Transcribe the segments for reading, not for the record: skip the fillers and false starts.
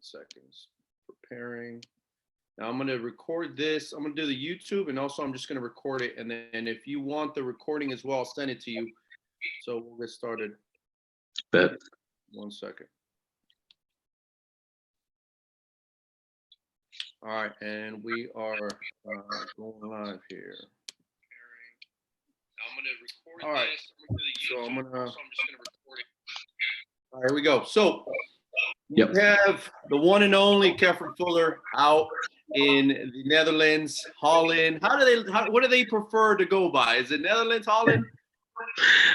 seconds. Preparing. Now I'm going to record this. I'm going to do the YouTube, and also I'm just going to record it. And then if you want the recording as well, I'll send it to you. So we'll get started. Bet. 1 second. All right, and we are going live here. I'm going to record all right. This. I'm going to do the YouTube, so I'm just going to record it. All right, here we go. So we have the one and only Kephern Fuller out in the Netherlands, Holland. What do they prefer to go by? Is it Netherlands, Holland?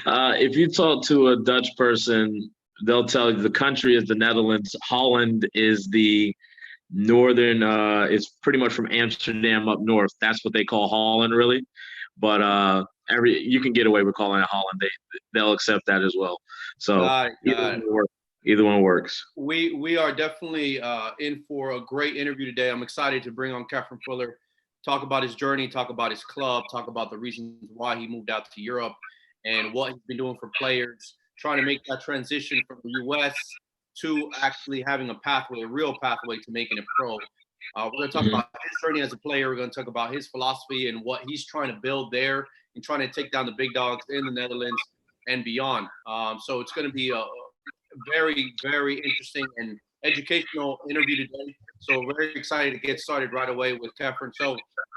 If you talk to a Dutch person, they'll tell you the country is the Netherlands. Holland is the northern, it's pretty much from Amsterdam up north. That's what they call Holland, really. But you can get away with calling it Holland. They'll accept that as well. So either one works. We are definitely in for a great interview today. I'm excited to bring on Kephern Fuller, talk about his journey, talk about his club, talk about the reasons why he moved out to Europe and what he's been doing for players, trying to make that transition from the U.S. to actually having a pathway, a real pathway to making it pro. We're going to talk about his journey as a player. We're going to talk about his philosophy and what he's trying to build there and trying to take down the big dogs in the Netherlands and beyond. So it's going to be a very, very interesting and educational interview today. So we're very excited to get started right away with Kephern. So,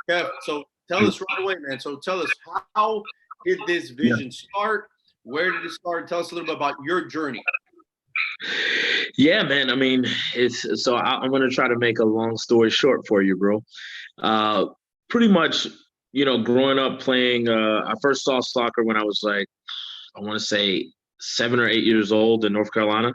Kev, tell us right away, man. So tell us, how did this vision start? Where did it start? Tell us a little bit about your journey. Yeah, man. I mean, I'm going to try to make a long story short for you, bro. Pretty much, growing up playing, I first saw soccer when I was like, I want to say 7 or 8 years old in North Carolina.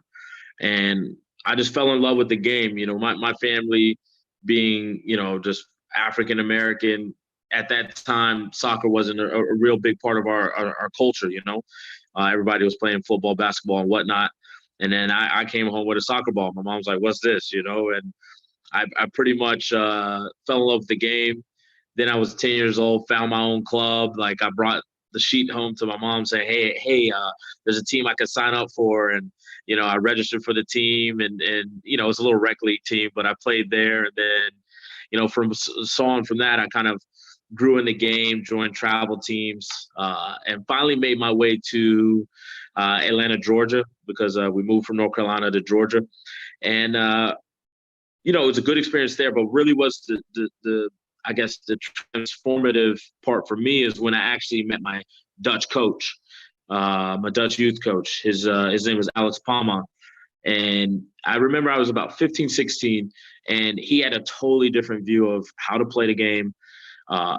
And I just fell in love with the game. My family being, just African-American, at that time, soccer wasn't a real big part of our culture, everybody was playing football, basketball, and whatnot. And then I came home with a soccer ball. My mom's like, "What's this?" And I pretty much fell in love with the game. Then I was 10 years old, found my own club. Like, I brought the sheet home to my mom, saying, hey, there's a team I could sign up for. And, I registered for the team, and it's a little rec league team, but I played there. And then, from that, I kind of grew in the game, joined travel teams, and finally made my way to Atlanta, Georgia, because we moved from North Carolina to Georgia. And, it was a good experience there, but really was the I guess the transformative part for me is when I actually met my Dutch coach, my Dutch youth coach. His name was Alex Palma. And I remember I was about 15, 16, and he had a totally different view of how to play the game.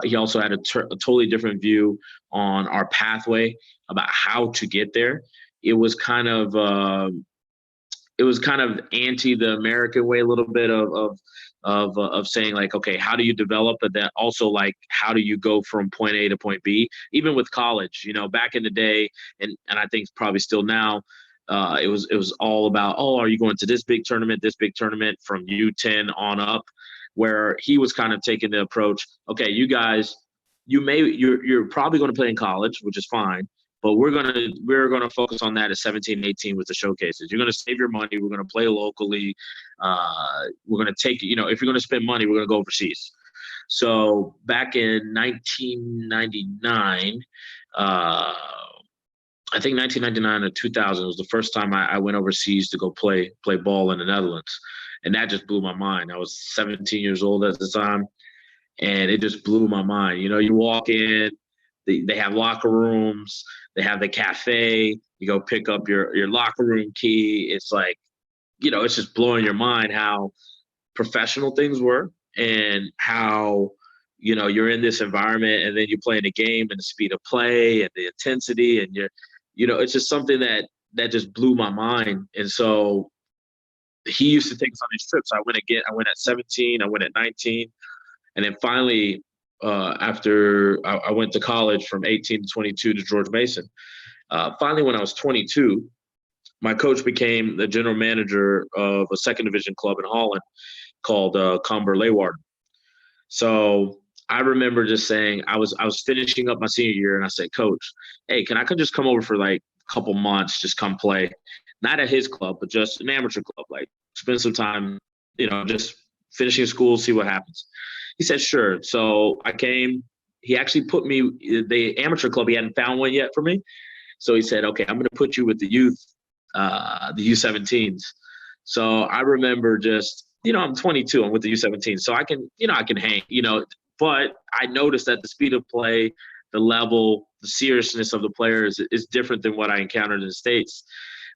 He also had a totally different view on our pathway, about how to get there. It was kind of anti the American way, a little bit of saying, like, okay, how do you develop? But then also, like, how do you go from point A to point B? Even with college, back in the day, and I think probably still now, it was all about, are you going to this big tournament from U10 on up, where he was kind of taking the approach, okay, you guys, you're probably going to play in college, which is fine, but we're gonna focus on that at 17, 18 with the showcases. You're gonna save your money. We're gonna play locally. We're gonna take, if you're gonna spend money, we're gonna go overseas. So back in 1999, I think 1999 or 2000 was the first time I went overseas to go play ball in the Netherlands, and that just blew my mind. I was 17 years old at the time, and it just blew my mind. You walk in. They have locker rooms. They have the cafe. You go pick up your locker room key. It's like, it's just blowing your mind how professional things were, and how, you're in this environment, and then you play in a game, and the speed of play and the intensity, and it's just something that just blew my mind. And so he used to take us on these trips. I went at 17. I went at 19, and then finally, after I went to college from 18 to 22 to George Mason. Finally, when I was 22, my coach became the general manager of a second division club in Holland called Cambuur Leeuwarden. So I remember just saying, I was finishing up my senior year, and I said, "Coach, hey, can I just come over for like a couple months, just come play, not at his club, but just an amateur club, like spend some time just finishing school, see what happens. He said, sure. So I came. He actually put me, the amateur club, he hadn't found one yet for me. So he said, okay, I'm going to put you with the youth, the U17s. So I remember just, I'm 22, I'm with the U17. So I can hang, but I noticed that the speed of play, the level, the seriousness of the players is different than what I encountered in the States.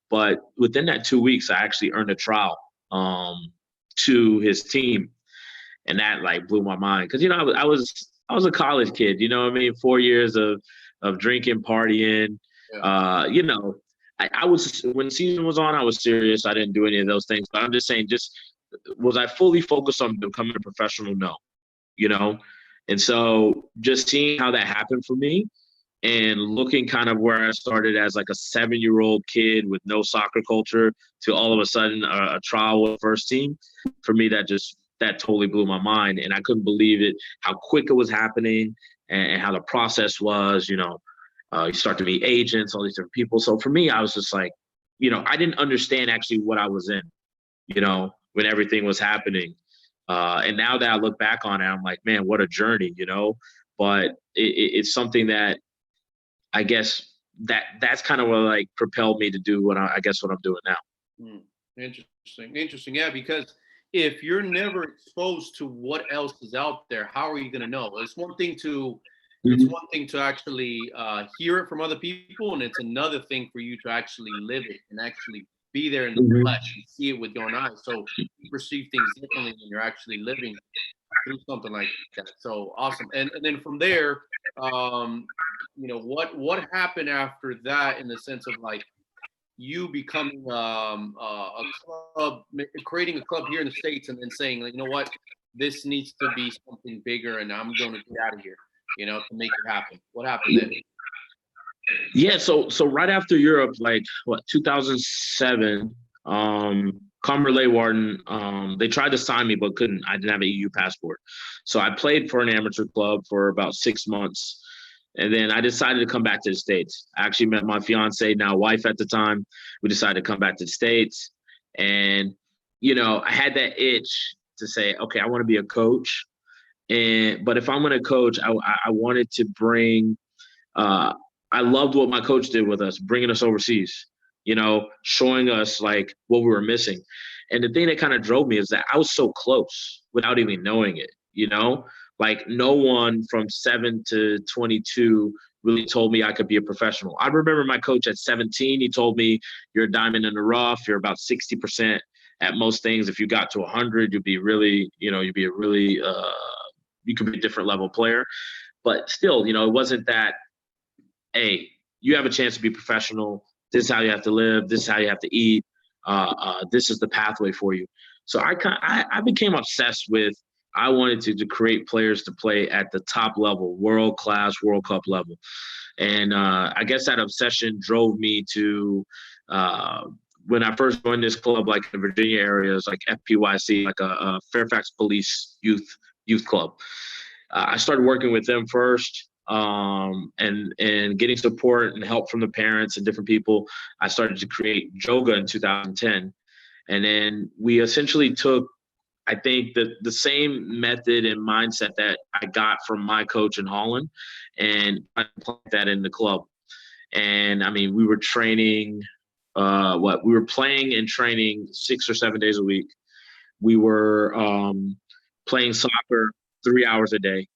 But within that 2 weeks, I actually earned a trial to his team. And that like blew my mind. Cause I was a college kid, 4 years of drinking, partying, Yeah. I was, when season was on, I was serious. I didn't do any of those things, but I'm just saying, was I fully focused on becoming a professional? No, you know? And so just seeing how that happened for me and looking kind of where I started as like a 7-year-old kid with no soccer culture to all of a sudden a trial with first team, for me, that totally blew my mind. And I couldn't believe it, how quick it was happening and how the process was, you start to meet agents, all these different people. So for me, I was just like, I didn't understand actually what I was in, when everything was happening. And now that I look back on it, I'm like, man, what a journey, but it's something that I guess that's kind of what like propelled me to do what I guess what I'm doing now. Hmm. Interesting. Yeah, because if you're never exposed to what else is out there, how are you going to know? It's Mhm. one thing to actually hear it from other people, and it's another thing for you to actually live it and actually be there in the Mhm. flesh and see it with your own eyes. So you perceive things differently when you're actually living through something like that. So awesome. And then from there, um, what happened after that in the sense of like you becoming a club, creating a club here in the States, and then saying, like, you know what, this needs to be something bigger, and I'm going to get out of here, to make it happen. What happened then? Yeah, so right after Europe, like what 2007, Cumberley Warden, they tried to sign me but couldn't. I didn't have an EU passport, so I played for an amateur club for about 6 months, and then I decided to come back to the States. I actually met my fiance, now wife at the time. We decided to come back to the States, and I had that itch to say, okay, I want to be a coach, but if I'm going to coach, I wanted to bring. Uh, I loved what my coach did with us, bringing us overseas, showing us like what we were missing. And the thing that kind of drove me is that I was so close without even knowing it, like no one from 7 to 22 really told me I could be a professional. I remember my coach at 17, he told me, you're a diamond in the rough, you're about 60% at most things. If you got to 100, you'd be really, you'd be a really, you could be a different level player. But still, it wasn't that, hey, you have a chance to be professional. This is how you have to live. This is how you have to eat. This is the pathway for you. So I became obsessed with. I wanted to create players to play at the top level, world class, World Cup level, and I guess that obsession drove me to. When I first joined this club, like in the Virginia area, it was like FPYC, like a Fairfax Police youth club. I started working with them first, and getting support and help from the parents and different people. I started to create Joga in 2010, and then we essentially took, I think, the same method and mindset that I got from my coach in Holland, and applied that in the club. And I mean, we were training. We were playing and training 6 or 7 days a week. We were playing soccer 3 hours a day.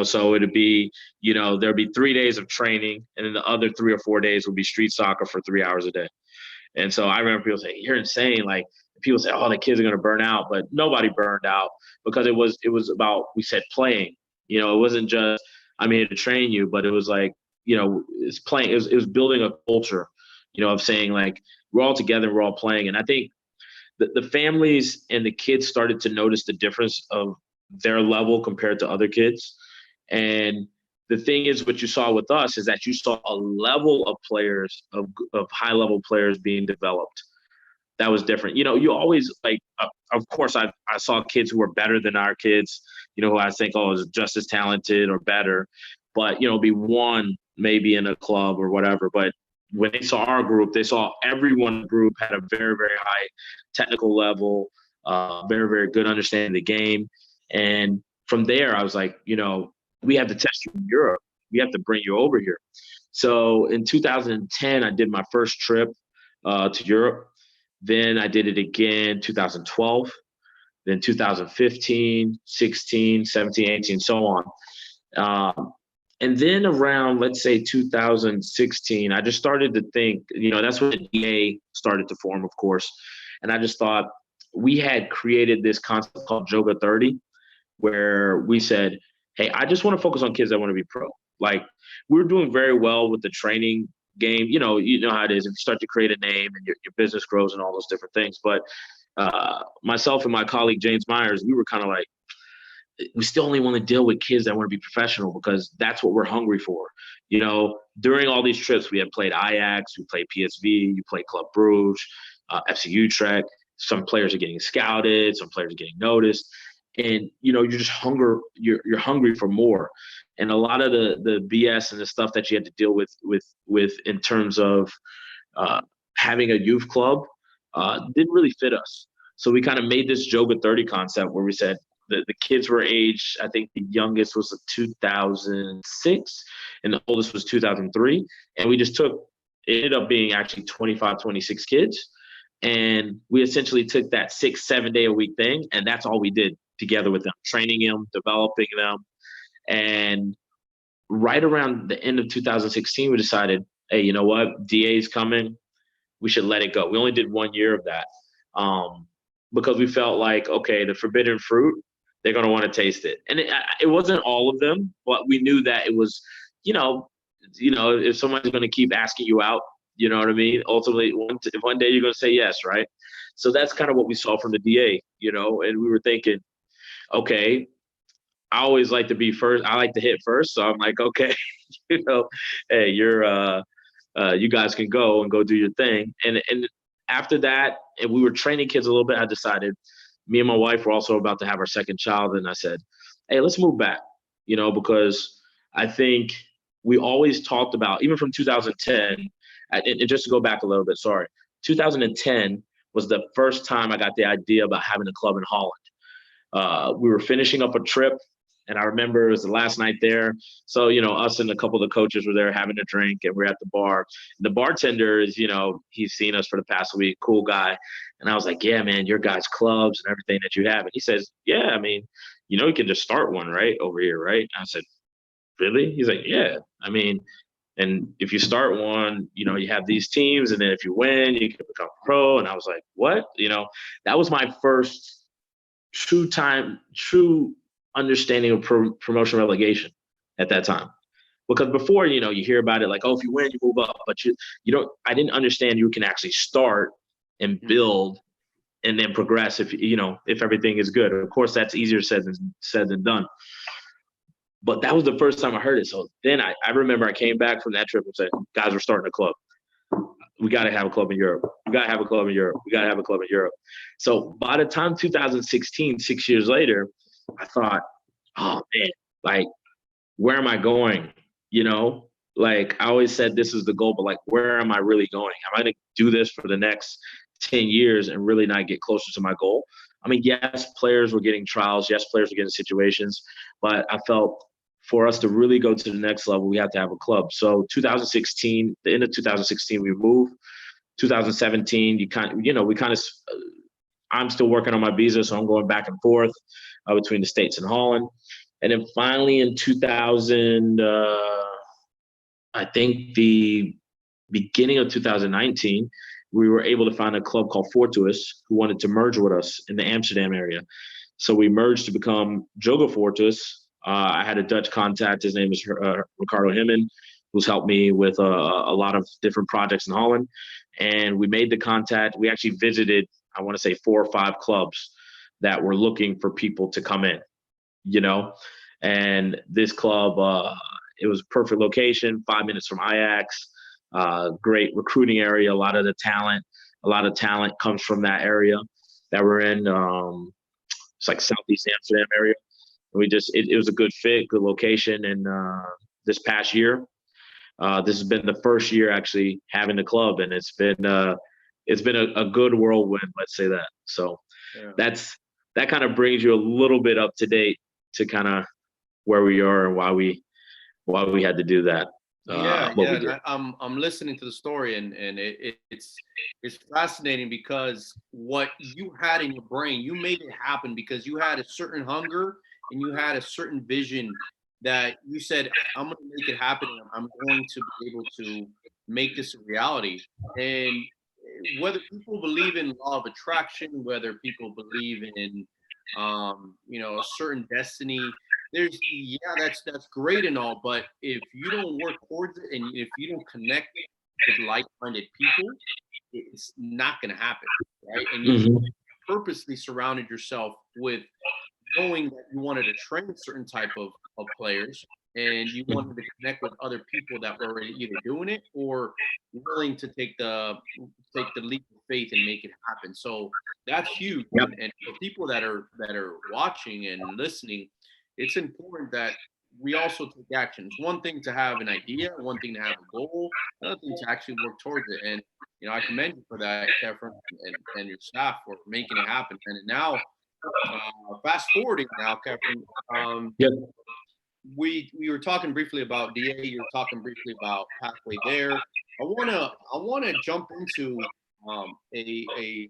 So it'd be, there'd be 3 days of training, and then the other 3 or 4 days would be street soccer for 3 hours a day. And so I remember people say, "You're insane!" Like people say, "Oh, the kids are gonna burn out," but nobody burned out because it was about, we said, playing. It wasn't just, I'm here to train you, but it was like, it's playing. It was building a culture, of saying like we're all together, we're all playing. And I think the families and the kids started to notice the difference of their level compared to other kids. And the thing is, what you saw with us is that you saw a level of players, of high level players being developed. That was different. You always like, of course, I saw kids who were better than our kids, who I think, oh, is just as talented or better, but, be one maybe in a club or whatever. But when they saw our group, they saw everyone in the group had a very, very high technical level, very, very good understanding of the game. And from there, I was like, we have to test you in Europe. We have to bring you over here. So in 2010, I did my first trip to Europe. Then I did it again 2012, then 2015, 16, 17, 18, so on. And then around, let's say 2016, I just started to think, that's when the DA started to form, of course. And I just thought we had created this concept called Joga 30, where we said, hey, I just want to focus on kids that want to be pro. Like, we're doing very well with the training game. You know how it is. If you start to create a name and your business grows and all those different things. But myself and my colleague, James Myers, we were kind of like, we still only want to deal with kids that want to be professional because that's what we're hungry for. During all these trips, we had played Ajax, we played PSV, you played Club Brugge, FC Utrecht. Some players are getting scouted, some players are getting noticed. And, you're just you're hungry for more. And a lot of the BS and the stuff that you had to deal with in terms of having a youth club didn't really fit us. So we kind of made this Joga 30 concept where we said, the kids were aged, I think the youngest was 2006 and the oldest was 2003. And we just it ended up being actually 25, 26 kids. And we essentially took that 6-7 day a week thing. And that's all we did together with them, training them, developing them. And right around the end of 2016, we decided, hey, you know what? DA's coming. We should let it go. We only did 1 year of that because we felt like, okay, the forbidden fruit, they're going to want to taste it. And it wasn't all of them, but we knew that it was, if someone's going to keep asking you out, you know what I mean? Ultimately, one day you're going to say yes, right? So that's kind of what we saw from the DA, and we were thinking, okay, I always like to be first. I like to hit first. So I'm like, okay, hey, you guys can go do your thing. And after that, and we were training kids a little bit, I decided, me and my wife were also about to have our second child. And I said, hey, let's move back, because I think we always talked about, even from 2010, and just to go back a little bit, 2010 was the first time I got the idea about having a club in Holland. We were finishing up a trip, and I remember it was the last night there. So, us and a couple of the coaches were there having a drink, and we're at the bar. The bartender is, he's seen us for the past week, cool guy. And I was like, yeah, man, your guys' clubs and everything that you have. And he says, yeah, I mean, you can just start one right over here, right? And I said, really? He's like, yeah. I mean, and if you start one, you have these teams, and then if you win, you can become pro. And I was like, what? That was my first true understanding of promotion relegation at that time. Because before, you hear about it like, oh, if you win, you move up. But you don't. I didn't understand you can actually start and build and then progress if everything is good. Of course, that's easier said than done. But that was the first time I heard it. So then I remember I came back from that trip and said, guys, we're starting a club. We got to have a club in Europe. We got to have a club in Europe. We got to have a club in Europe. So by the time 2016, 6 years later, I thought, oh, man, like, where am I going? Like, I always said this is the goal, but like, where am I really going? Am I going to do this for the next 10 years and really not get closer to my goal? I mean, yes, players were getting trials. Yes, players were getting situations. But I felt for us to really go to the next level, we have to have a club. So 2016, the end of 2016, we moved. 2017, I'm still working on my visa, so I'm going back and forth between the States and Holland. And then finally in 2000, I think the beginning of 2019, we were able to find a club called Fortuus who wanted to merge with us in the Amsterdam area. So we merged to become Joga Fortuus. I had a Dutch contact. His name is Ricardo Himmen, who's helped me with a lot of different projects in Holland. And we made the contact. We actually visited, I want to say 4 or 5 clubs that were looking for people to come in, And this club, it was a perfect location, 5 minutes from Ajax, great recruiting area. A lot of talent comes from that area that we're in. It's like Southeast Amsterdam area. It was a good fit, good location. And this past year, this has been the first year actually having the club, and it's been a good whirlwind, let's say that. So Yeah. That kind of brings you a little bit up to date to kind of where we are and why we had to do that. Yeah, What yeah, we and did. I'm listening to the story, and it's fascinating because what you had in your brain, you made it happen because you had a certain hunger and you had a certain vision that you said, I'm going to make it happen, and I'm going to be able to make this a reality. And whether people believe in law of attraction, whether people believe in a certain destiny, yeah, that's great and all, but if you don't work towards it and if you don't connect with like-minded people, it's not going to happen, right? And you Hmm. purposely surrounded yourself with knowing that you wanted to train a certain type of players, and you wanted to connect with other people that were already either doing it or willing to take the leap of faith and make it happen. So that's huge. Yep. And for people that are watching and listening, it's important that we also take action. It's one thing to have an idea, one thing to have a goal, another thing to actually work towards it. And I commend you for that, Kephern, and your staff for making it happen. And now, fast forwarding now, Kephern, Yep. we were talking briefly about DA. You're talking briefly about pathway there. I wanna jump into a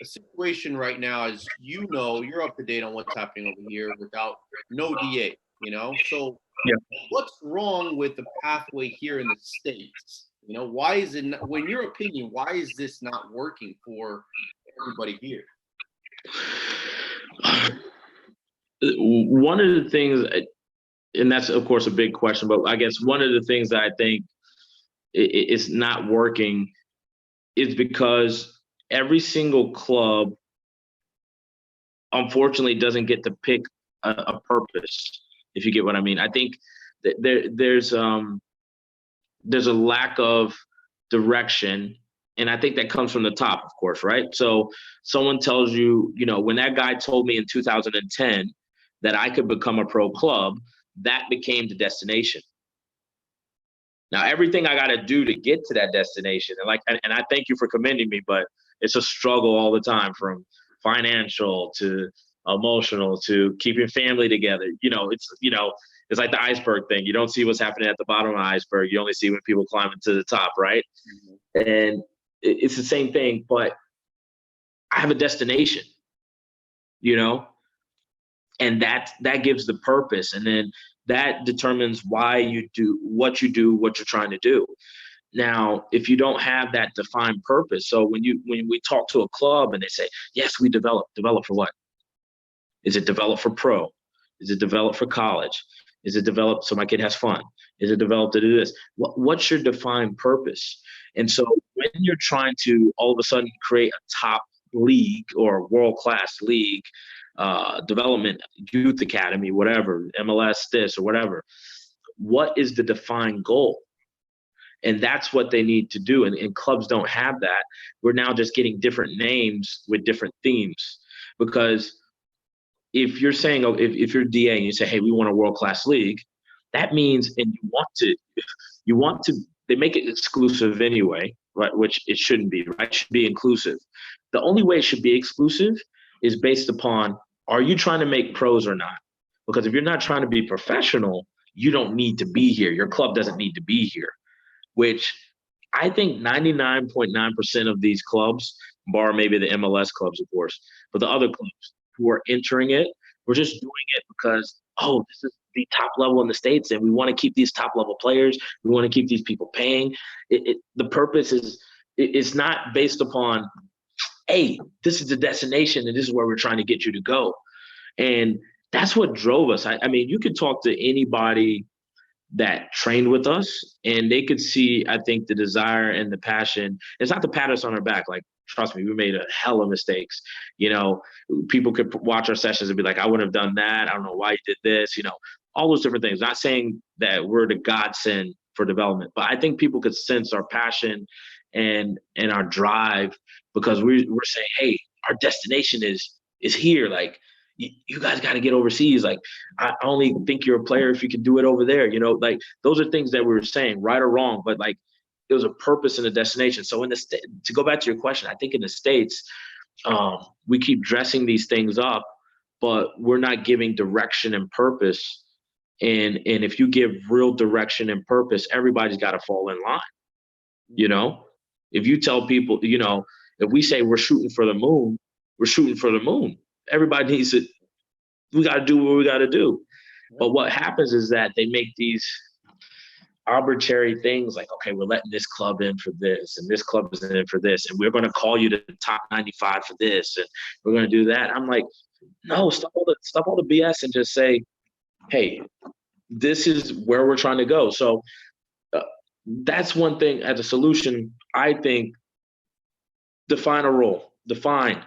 situation right now. As you know, you're up to date on what's happening over here without no DA. So Yep. what's wrong with the pathway here in the states? Why is it? Not, in your opinion, why is this not working for everybody here? One of the things, and that's of course a big question, but I guess one of the things that I think it's not working is because every single club unfortunately doesn't get to pick a purpose, if you get what I mean. I think that there's a lack of direction, and I think that comes from the top, of course, right? So someone tells you, when that guy told me in 2010 that I could become a pro club, that became the destination. Now, everything I got to do to get to that destination, and I thank you for commending me, but it's a struggle all the time, from financial to emotional to keeping family together. It's like the iceberg thing. You don't see what's happening at the bottom of the iceberg. You only see when people climbing to the top, right? Mhm. And it's the same thing, but I have a destination, you know, and that gives the purpose, and then that determines why you do, what you're trying to do. Now, if you don't have that defined purpose, so when we talk to a club and they say, yes, we develop for what? Is it developed for pro? Is it developed for college? Is it developed so my kid has fun? Is it developed to do this? What's your defined purpose? And so when you're trying to all of a sudden create a top league or world-class league, development, youth academy, whatever, MLS this or whatever, what is the defined goal? And that's what they need to do. And clubs don't have that. We're now just getting different names with different themes. Because if you're saying, oh, if you're DA and you say, hey, we want a world-class league, that means, and you want to, they make it exclusive anyway, right? Which it shouldn't be, right? It should be inclusive. The only way it should be exclusive is based upon, are you trying to make pros or not? Because if you're not trying to be professional, you don't need to be here. Your club doesn't need to be here, which I think 99.9% of these clubs, bar maybe the MLS clubs, of course, but the other clubs who are entering it, we're just doing it because, oh, this is the top level in the States and we want to keep these top level players. We want to keep these people paying. The purpose is, it's not based upon, hey, this is the destination and this is where we're trying to get you to go. And that's what drove us. I mean, you could talk to anybody that trained with us and they could see, I think, the desire and the passion. It's not to pat us on our back. Like, trust me, we made a hell of mistakes. People could watch our sessions and be like, I wouldn't have done that. I don't know why you did this, all those different things. Not saying that we're the godsend for development, but I think people could sense our passion and our drive, because we're saying, hey, our destination is here. Like, you guys got to get overseas. Like, I only think you're a player if you can do it over there. Like, those are things that we were saying, right or wrong, but like, there was a purpose and a destination. So to go back to your question, I think in the States, We keep dressing these things up, but we're not giving direction and purpose. And if you give real direction and purpose, everybody's got to fall in line. You know, if you tell people, you know, if we say we're shooting for the moon, we're shooting for the moon. Everybody needs to, we got to do what we got to do. But what happens is that they make these arbitrary things like, okay, we're letting this club in for this, and this club is in for this, and we're going to call you to the top 95 for this, and we're going to do that. I'm like, no, stop all the BS and just say, hey, this is where we're trying to go. So that's one thing as a solution. I think define a role. Define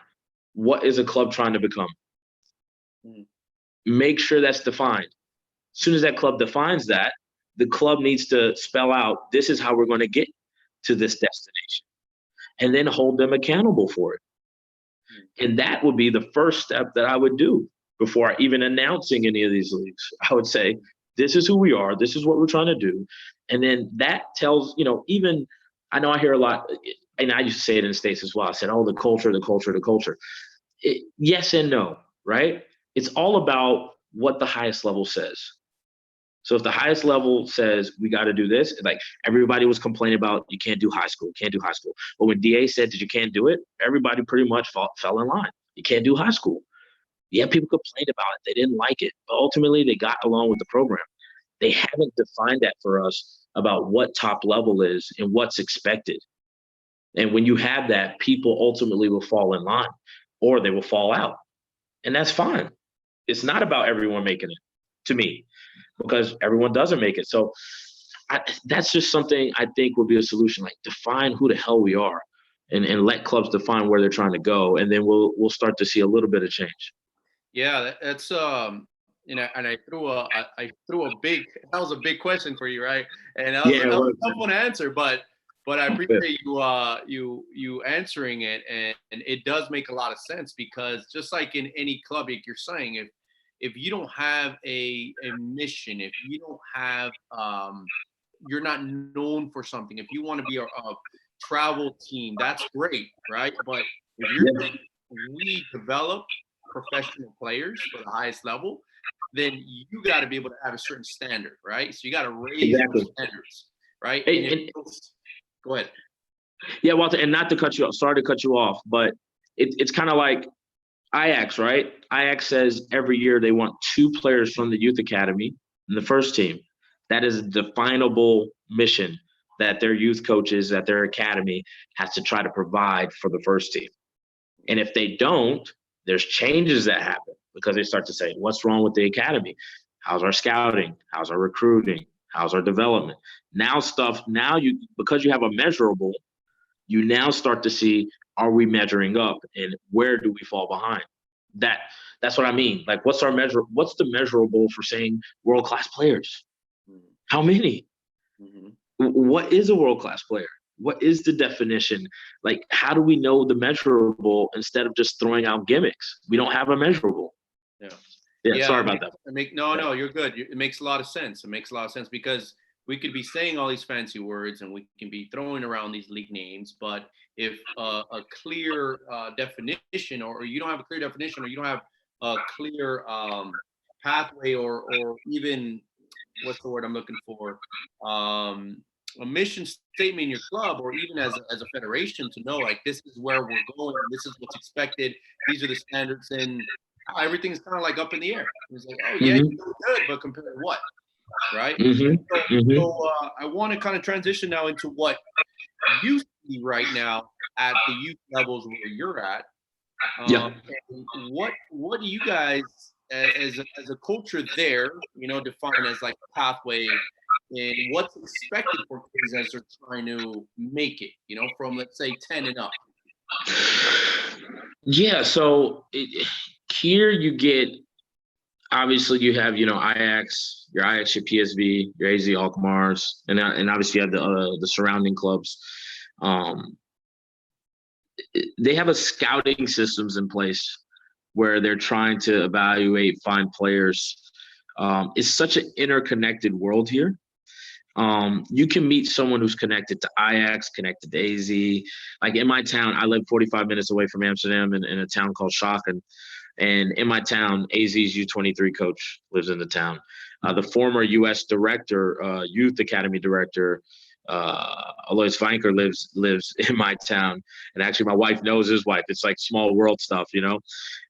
what is a club trying to become. Make sure that's defined. As soon as that club defines that, the club needs to spell out, this is how we're going to get to this destination, and then hold them accountable for it. And that would be the first step that I would do before even announcing any of these leagues. I would say, this is who we are. This is what we're trying to do. And then that tells, you know, even, I know I hear a lot, and I used to say it in the States as well. I said, oh, the culture, the culture, the culture. Yes and no, right? It's all about what the highest level says. So if the highest level says we got to do this, like everybody was complaining about you can't do high school, can't do high school. But when DA said that you can't do it, everybody pretty much fell in line. You can't do high school. Yeah, people complained about it. They didn't like it. But ultimately, they got along with the program. They haven't defined that for us about what top level is and what's expected. And when you have that, people ultimately will fall in line or they will fall out. And that's fine. It's not about everyone making it, to me, because everyone doesn't make it. So that's just something I think would be a solution. Like, define who the hell we are, and let clubs define where they're trying to go, and then we'll start to see a little bit of change. Yeah, that's you know, and I threw a big, that was a big question for you, right? And that was, Yeah, that it was was. a tough one to answer, but I appreciate you answering it, and it does make a lot of sense, because just like in any club, like you're saying, if you don't have a mission, if you don't have you're not known for something, if you want to be a travel team, that's great, right? But if you're Yeah, saying we develop professional players for the highest level, then you got to be able to have a certain standard, right? So you got to raise your exactly. standards, right? And if And go ahead. yeah, Walter, and not to cut you off, sorry to cut you off, but it's kind of like Ajax, right? Ajax says every year they want 2 players from the youth academy in the first team. That is a definable mission that their youth coaches at their academy has to try to provide for the first team. And if they don't, there's changes that happen because they start to say, what's wrong with the academy? How's our scouting? How's our recruiting? How's our development? Now you, because you have a measurable, you now start to see, are we measuring up, and where do we fall behind? That's what I mean. Like, what's the measurable for saying world-class players? How many? Mm-hmm. What is a world-class player? What is the definition? Like, how do we know the measurable instead of just throwing out gimmicks? We don't have a measurable. Yeah. Yeah, Yeah, sorry about that. no, you're good. It makes a lot of sense. It makes a lot of sense, because we could be saying all these fancy words and we can be throwing around these league names, but if a clear definition, or you don't have a clear definition, or you don't have a clear pathway, or even, what's the word I'm looking for? A mission statement in your club, or even as a federation, to know, like, this is where we're going, this is what's expected, these are the standards, and everything's kind of like up in the air. It's like, oh yeah, Mm-hmm. you're doing good, but compared to what, right? Mm-hmm. So, Mm-hmm. I want to kind of transition now into what you see right now at the youth levels where you're at. Yeah. And what do you guys, as a culture there, define as like a pathway, and what's expected for kids as they're trying to make it, from, let's say, 10 and up? Yeah. So here you get, obviously you have, Ajax, your PSV, your AZ Alkmaars, and obviously you have the surrounding clubs. They have a scouting systems in place where they're trying to evaluate, find players. It's such an interconnected world here. You can meet someone who's connected to Ajax, connected to AZ. Like in my town, I live 45 minutes away from Amsterdam in a town called Schokken. And in my town, AZ's U23 coach lives in the town. The former U.S. director, youth academy director, Olé lives in my town. And actually, my wife knows his wife. It's like small world stuff, you know.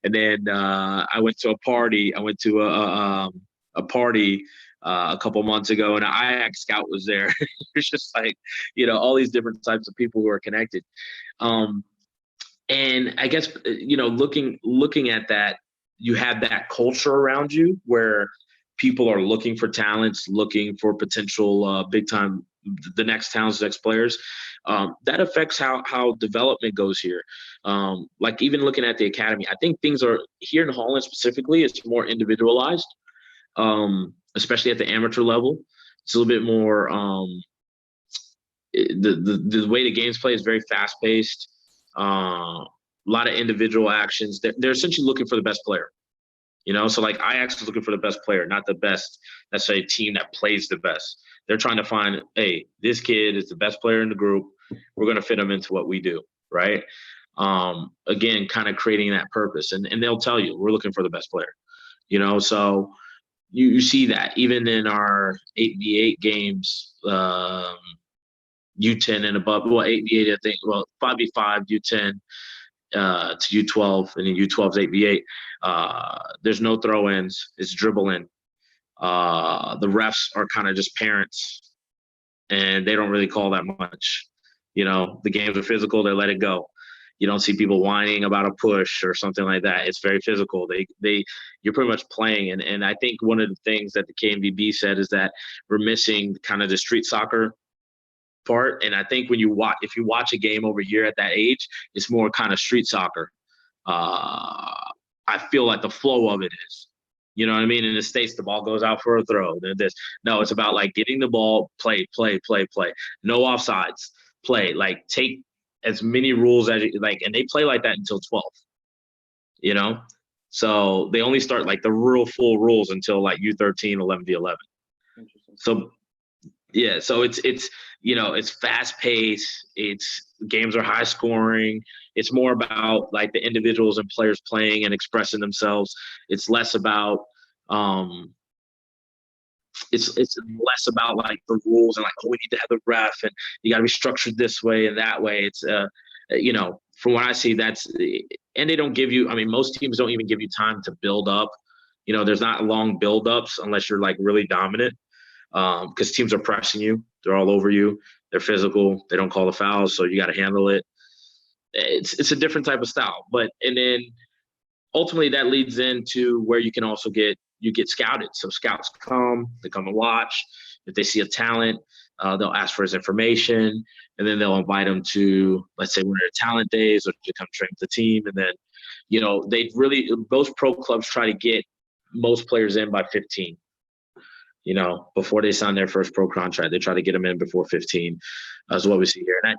And then I went to a party. I went to a party a couple months ago, and an Ajax scout was there. It's just like, you know, all these different types of people who are connected. And I guess, you know, looking at that, you have that culture around you where people are looking for talents, looking for potential big time, the next talents, next players. That affects how development goes here. Like even looking at the academy, I think things are here in Holland specifically, it's more individualized, especially at the amateur level. It's a little bit more, the way the games play is very fast paced. A lot of individual actions. They're essentially looking for the best player, you know. So like Ajax is looking for the best player, not the best necessarily team that plays the best. They're trying to find, hey, this kid is the best player in the group. We're going to fit him into what we do, right? Again, kind of creating that purpose, and they'll tell you we're looking for the best player, you know. So you see that even in our 8v8 games. U10 and above, well, 8v8, I think, well, 5v5, U10 to U12, and then U12's 8v8. There's no throw-ins, it's dribbling. The refs are kind of just parents, and they don't really call that much. You know, the games are physical, they let it go. You don't see people whining about a push or something like that. It's very physical. You're pretty much playing. And I think one of the things that the KNVB said is that we're missing kind of the street soccer part. And I think if you watch a game over here at that age, it's more kind of street soccer. I feel like the flow of it is, you know what I mean? In the States, the ball goes out for a throw. No, it's about like getting the ball, play. No offsides, play. Like take as many rules as you like, and they play like that until 12. You know, so they only start like the real full rules until like U13, 11v11. So yeah, so it's you know, it's fast paced. Games are high scoring. It's more about like the individuals and players playing and expressing themselves. It's less about it's less about like the rules and like, oh, we need to have the ref and you got to be structured this way and that way. It's you know, from what I see, and they don't give you. I mean, most teams don't even give you time to build up. You know, there's not long build ups unless you're like really dominant. Because teams are pressing you. They're all over you. They're physical. They don't call the fouls, so you got to handle it. It's a different type of style. And then ultimately that leads into where you can also get scouted. So scouts they come and watch. If they see a talent, they'll ask for his information, and then they'll invite him to, let's say, one of their talent days or to come train with the team. And then, you know, most pro clubs try to get most players in by 15. You know, before they sign their first pro contract, they try to get them in before 15, is what we see here. And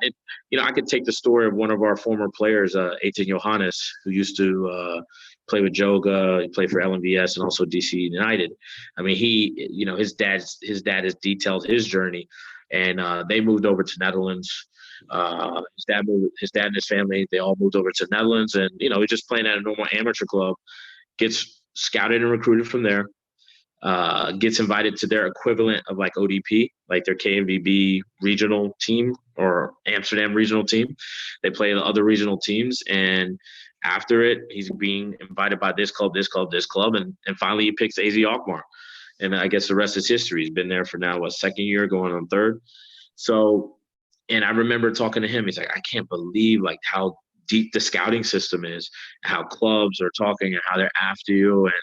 you know, I could take the story of one of our former players, 18 Johannes, who used to play with Joga. He played for LMVS and also DC United. I mean, you know, his dad has detailed his journey, and they moved over to Netherlands. His dad and his family, they all moved over to Netherlands, and you know, he's just playing at a normal amateur club, gets scouted and recruited from there. Gets invited to their equivalent of like ODP, like their KNVB regional team or Amsterdam regional team. They play the other regional teams, and after it, he's being invited by this club, and finally he picks AZ Alkmaar. And I guess the rest is history. He's been there for now, second year, going on third. So, and I remember talking to him. He's like, I can't believe like how deep the scouting system is, how clubs are talking and how they're after you. And,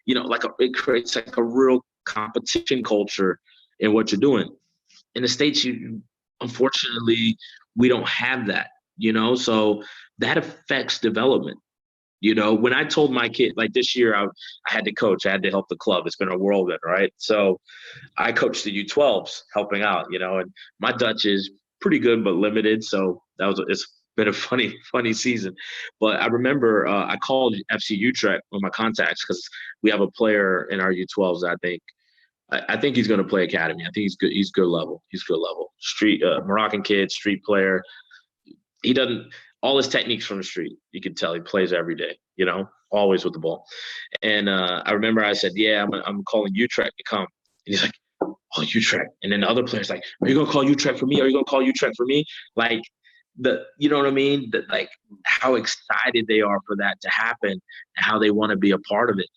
you know, like it creates like a real competition culture in what you're doing. In the States, unfortunately, we don't have that, you know, so that affects development. You know, when I told my kid, like this year, I had to coach, I had to help the club. It's been a whirlwind, right? So I coached the U12s helping out, you know, and my Dutch is pretty good, but limited. So it's been a funny season. But I remember I called FC Utrecht with my contacts because we have a player in our U12s that I think I think he's going to play academy. I think he's good. He's good level. He's good level. Street Moroccan kid, street player. He doesn't all his techniques from the street. You can tell he plays every day. You know, always with the ball. And I remember I said, "Yeah, I'm calling Utrecht to come." And he's like, "Oh, Utrecht." And then the other players like, "Are you gonna call Utrecht for me? Are you gonna call Utrecht for me?" Like you know what I mean? That like how excited they are for that to happen and how they want to be a part of it.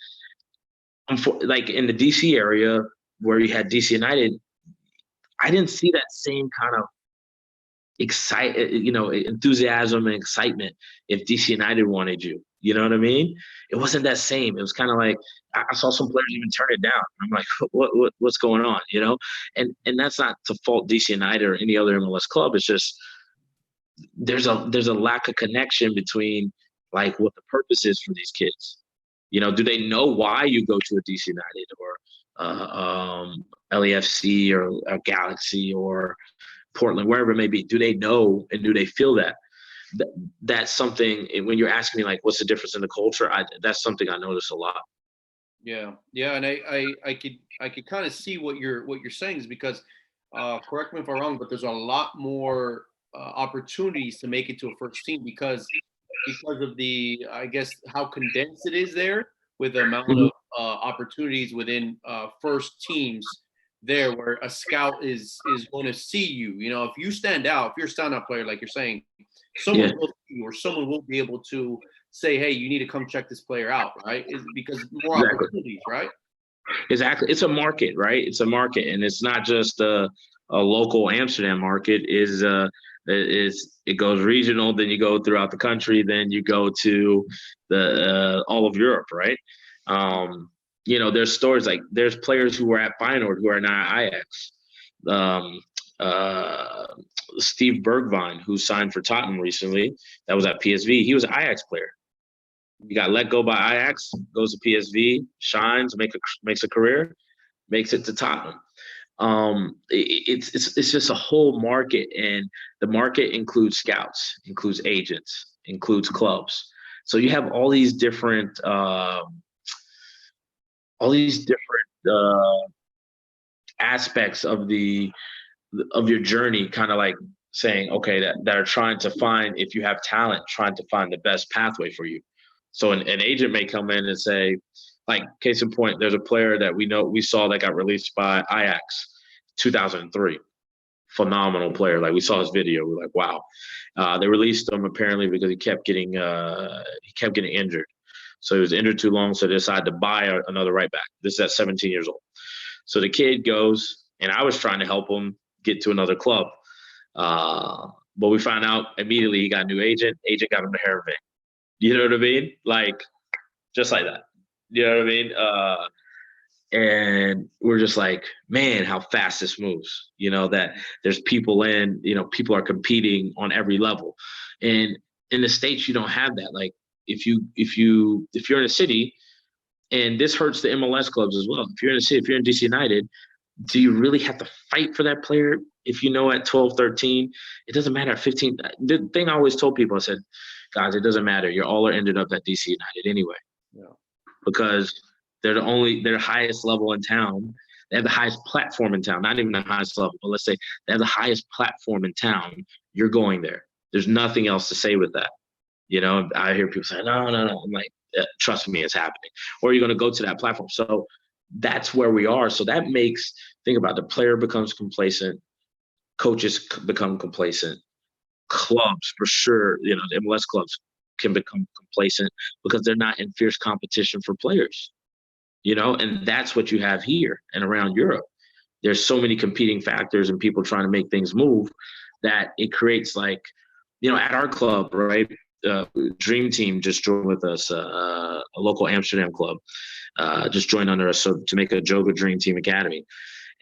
Like in the DC area where you had DC United, I didn't see that same kind of enthusiasm and excitement if DC United wanted you. You know what I mean? It wasn't that same. It was kind of like I saw some players even turn it down. I'm like, what's going on? You know, and that's not to fault DC United or any other MLS club. It's just there's a lack of connection between like what the purpose is for these kids. You know, do they know why you go to a DC United or LAFC or Galaxy or Portland, wherever it may be? Do they know and do they feel that? That's something. When you're asking me like, what's the difference in the culture? That's something I notice a lot. Yeah, and I could kind of see what you're saying is because correct me if I'm wrong, but there's a lot more opportunities to make it to a first team because of the I guess how condensed it is there with the amount of opportunities within first teams there where a scout is going to see you. You know, if you stand out, if you're a standout player, like you're saying, someone will see you or someone will be able to say, hey, you need to come check this player out, right? Because more opportunities, right? Exactly. It's a market, right? It's a market, and it's not just a local Amsterdam market. It goes regional, then you go throughout the country, then you go to the all of Europe, right? You know, there's stories like there's players who were at Feyenoord who are now at Ajax. Steve Bergwijn, who signed for Tottenham recently, that was at PSV. He was an Ajax player. He got let go by Ajax, goes to PSV, shines, makes a career, makes it to Tottenham. It's just a whole market, and the market includes scouts, includes agents, includes clubs. So you have all these different aspects of your journey, kind of like saying, okay, that are trying to find, if you have talent, trying to find the best pathway for you. So an agent may come in and say, like, case in point, there's a player that we saw that got released by Ajax 2003. Phenomenal player. Like we saw his video. We're like, wow. They released him apparently because he kept getting injured. So he was injured too long. So they decided to buy another right back. This is at 17 years old. So the kid goes, and I was trying to help him get to another club. But we found out immediately he got a new agent. Agent got him to Heerenveen. You know what I mean? Like, just like that. You know what I mean? And we're just like, man, how fast this moves. You know, that there's people people are competing on every level. And in the States, you don't have that. Like, if you're in a city, and this hurts the MLS clubs as well. If you're in a city, if you're in DC United, do you really have to fight for that player? If you know at 12, 13, it doesn't matter at 15. The thing I always told people, I said, guys, it doesn't matter. You all are ended up at DC United anyway. Yeah. Because they're their highest level in town. They have the highest platform in town. Not even the highest level, but let's say they have the highest platform in town. You're going there. There's nothing else to say with that. You know, I hear people say, no. I'm like, trust me, it's happening. Or you're going to go to that platform. So that's where we are. So that makes, think about, the player becomes complacent, coaches become complacent, clubs for sure, the MLS clubs can become complacent because they're not in fierce competition for players, and that's what you have here and around Europe. There's so many competing factors and people trying to make things move that it creates, like, at our club, right? Dream Team just joined with us, a local Amsterdam club, just joined under us to make a Joga Dream Team Academy.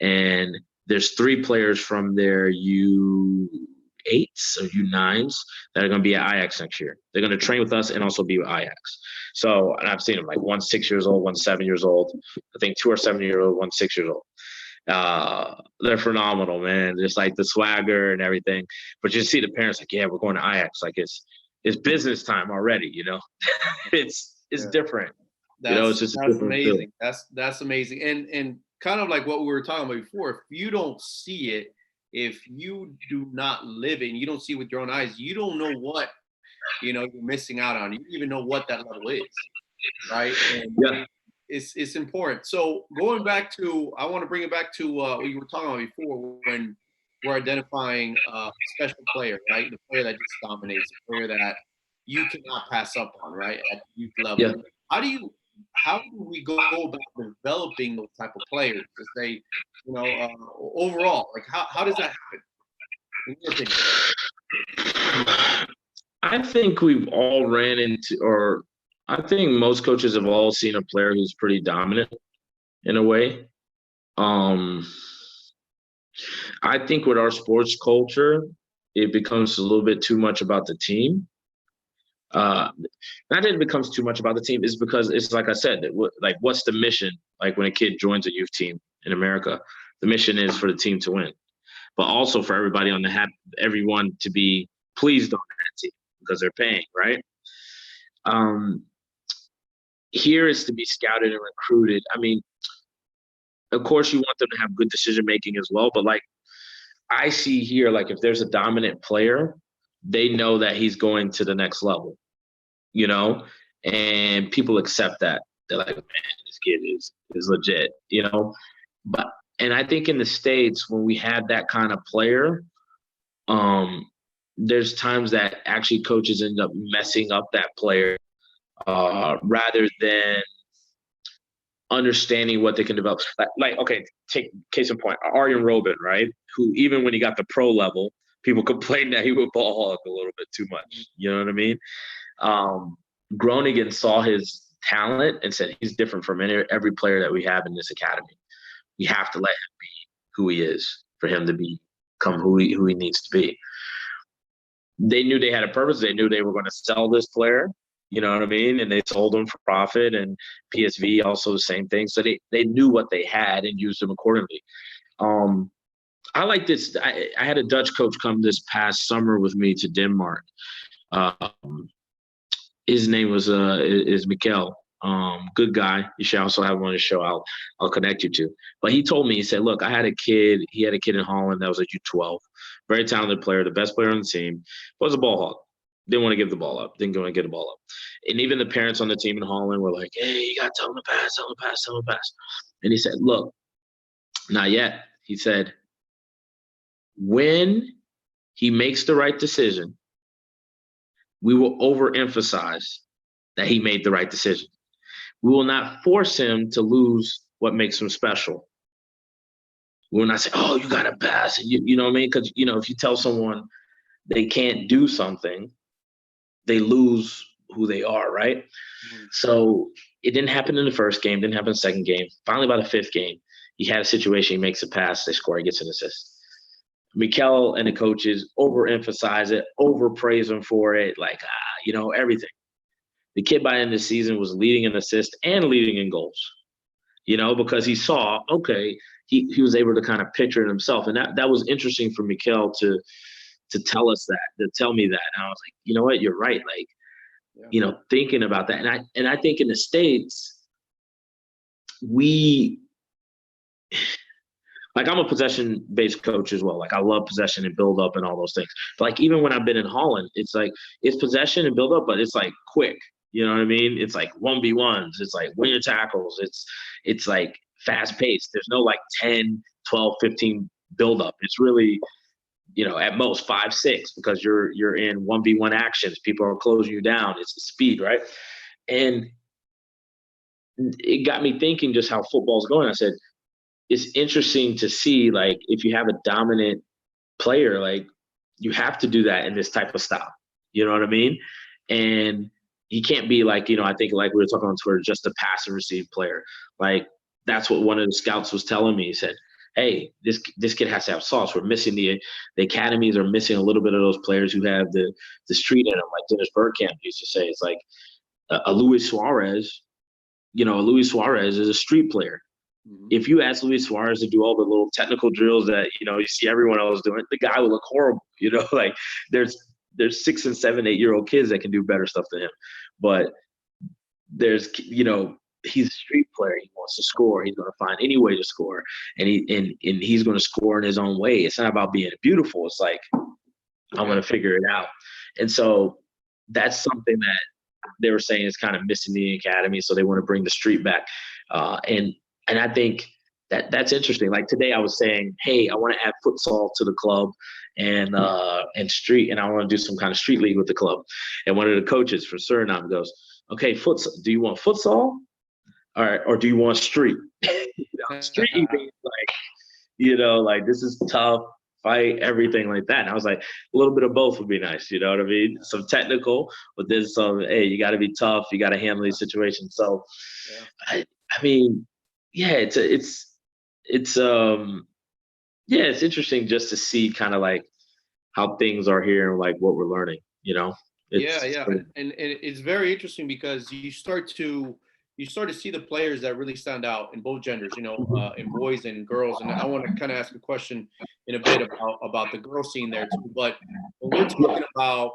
And there's 3 players from their U8s or U9s that are going to be at Ajax next year. They're going to train with us and also be with Ajax. So, and I've seen them, like, one's 6 years old, one's 7 years old. I think 2 are 7-year-old, one's 6 years old. They're phenomenal, man. Just like the swagger and everything. But you see the parents like, yeah, we're going to Ajax. Like, it's business time already, it's different. That's amazing. That's amazing. And kind of like what we were talking about before. If you don't see it, if you do not live it and you don't see it with your own eyes, you don't know what, you're missing out on. You don't even know what that level is, right? And Yeah. it's important. So going back to, I want to bring it back to what you were talking about before when we're identifying a special player, right? The player that just dominates, the player that you cannot pass up on, right? At youth level. Yeah. How do we go about developing those type of players to say, overall, like how does that happen? In your opinion? I think we've all ran into, or I think most coaches have all seen a player who's pretty dominant in a way. I think with our sports culture, it becomes a little bit too much about the team. Not that it becomes too much about the team, is because it's like I said, like what's the mission? Like when a kid joins a youth team in America, the mission is for the team to win, but also for everybody everyone to be pleased on that team because they're paying, right? Here is to be scouted and recruited. I mean, of course, you want them to have good decision making as well, but like I see here, like if there's a dominant player, they know that he's going to the next level, and people accept that. They're like, man, this kid is legit, But and I think in the States, when we have that kind of player, there's times that actually coaches end up messing up that player rather than understanding what they can develop. Like okay, take case in point, Arjen Robben, right? Who even when he got the pro level, people complained that he would ball hog a little bit too much. You know what I mean? Groningen saw his talent and said he's different from every player that we have in this academy. We have to let him be who he is for him to become who he needs to be. They knew they had a purpose. They knew they were going to sell this player. You know what I mean? And they sold him for profit, and PSV also the same thing. So they knew what they had and used them accordingly. I like this. I had a Dutch coach come this past summer with me to Denmark. His name is Mikkel. Good guy. You should also have him on the show. I'll connect you to. But he told me, he said, look, I had a kid. He had a kid in Holland that was a U12, very talented player, the best player on the team, was a ball hog. Didn't want to give the ball up. Didn't want to get the ball up. And even the parents on the team in Holland were like, hey, you got to tell him to pass, tell him to pass, tell him to pass. And he said, look, not yet. He said, when he makes the right decision, we will overemphasize that he made the right decision. We will not force him to lose what makes him special. We will not say, oh, you got to pass. You know what I mean? Because, if you tell someone they can't do something, they lose who they are, right? Mm-hmm. So it didn't happen in the first game, didn't happen in the second game. Finally, by the fifth game, he had a situation, he makes a pass, they score, he gets an assist. Mikkel and the coaches overemphasize it, overpraise him for it, like, everything. The kid by the end of the season was leading in assists and leading in goals, because he saw, okay, he was able to kind of picture it himself. And that was interesting for Mikkel to tell us that, to tell me that. And I was like, you know what, you're right. Like, thinking about that. And I think in the States, like I'm a possession-based coach as well. Like I love possession and build up and all those things. But like even when I've been in Holland, it's like it's possession and build up, but it's like quick. You know what I mean? It's like 1v1s. It's like win your tackles. It's like fast paced. There's no like 10, 12, 15 build up. It's really, at most 5, 6 because you're in 1v1 actions. People are closing you down. It's the speed, right? And it got me thinking just how football's going. I said, it's interesting to see, like, if you have a dominant player, like, you have to do that in this type of style. You know what I mean? And you can't be like, I think like we were talking on Twitter, just a pass and receive player. Like, that's what one of the scouts was telling me. He said, hey, this kid has to have sauce. We're missing the academies are missing a little bit of those players who have the street in them. Like Dennis Bergkamp used to say, it's like a Luis Suarez, a Luis Suarez is a street player. If you ask Luis Suarez to do all the little technical drills that, you see everyone else doing, the guy will look horrible. Like there's 6 and 7, 8-year-old kids that can do better stuff than him. But there's, he's a street player. He wants to score. He's going to find any way to score, and he's going to score in his own way. It's not about being beautiful. It's like I'm going to figure it out. And so that's something that they were saying is kind of missing the academy. So they want to bring the street back, and I think that's interesting. Like today, I was saying, hey, I want to add futsal to the club, and street, and I want to do some kind of street league with the club. And one of the coaches for Suriname goes, okay, futsal. Do you want futsal, or do you want street? Street means like this is tough, fight, everything like that. And I was like, a little bit of both would be nice. You know what I mean? Some technical, but then some. Hey, you got to be tough. You got to handle these situations. So, I mean, yeah, it's interesting just to see kind of like how things are here and like what we're learning. And it's very interesting because you start to see the players that really stand out in both genders, in boys and girls. And I want to kind of ask a question in a bit about the girl scene there too. But when we're talking about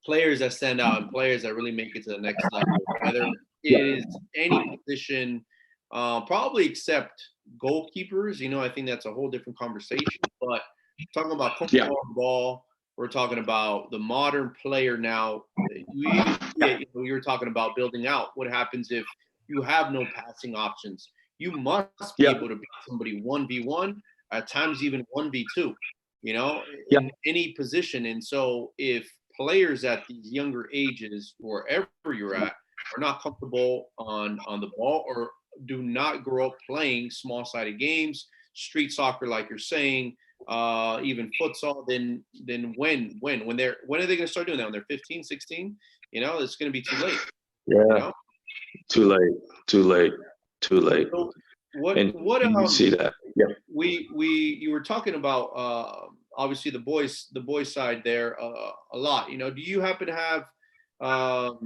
players that stand out and players that really make it to the next level, whether it is any position, probably except goalkeepers, I think that's a whole different conversation. But talking about ball, we're talking about the modern player now. You were talking about building out. What happens if you have no passing options? You must be able to beat somebody 1v1, at times even 1v2, in any position. And so if players at these younger ages, wherever you're at, are not comfortable on the ball or do not grow up playing small-sided games, street soccer, like you're saying, even futsal, then when are they going to start doing that? When they're 15, 16? It's going to be too late. Yeah. Too late. So what you see that? Yeah. You were talking about obviously the boys side there a lot. Do you happen to have to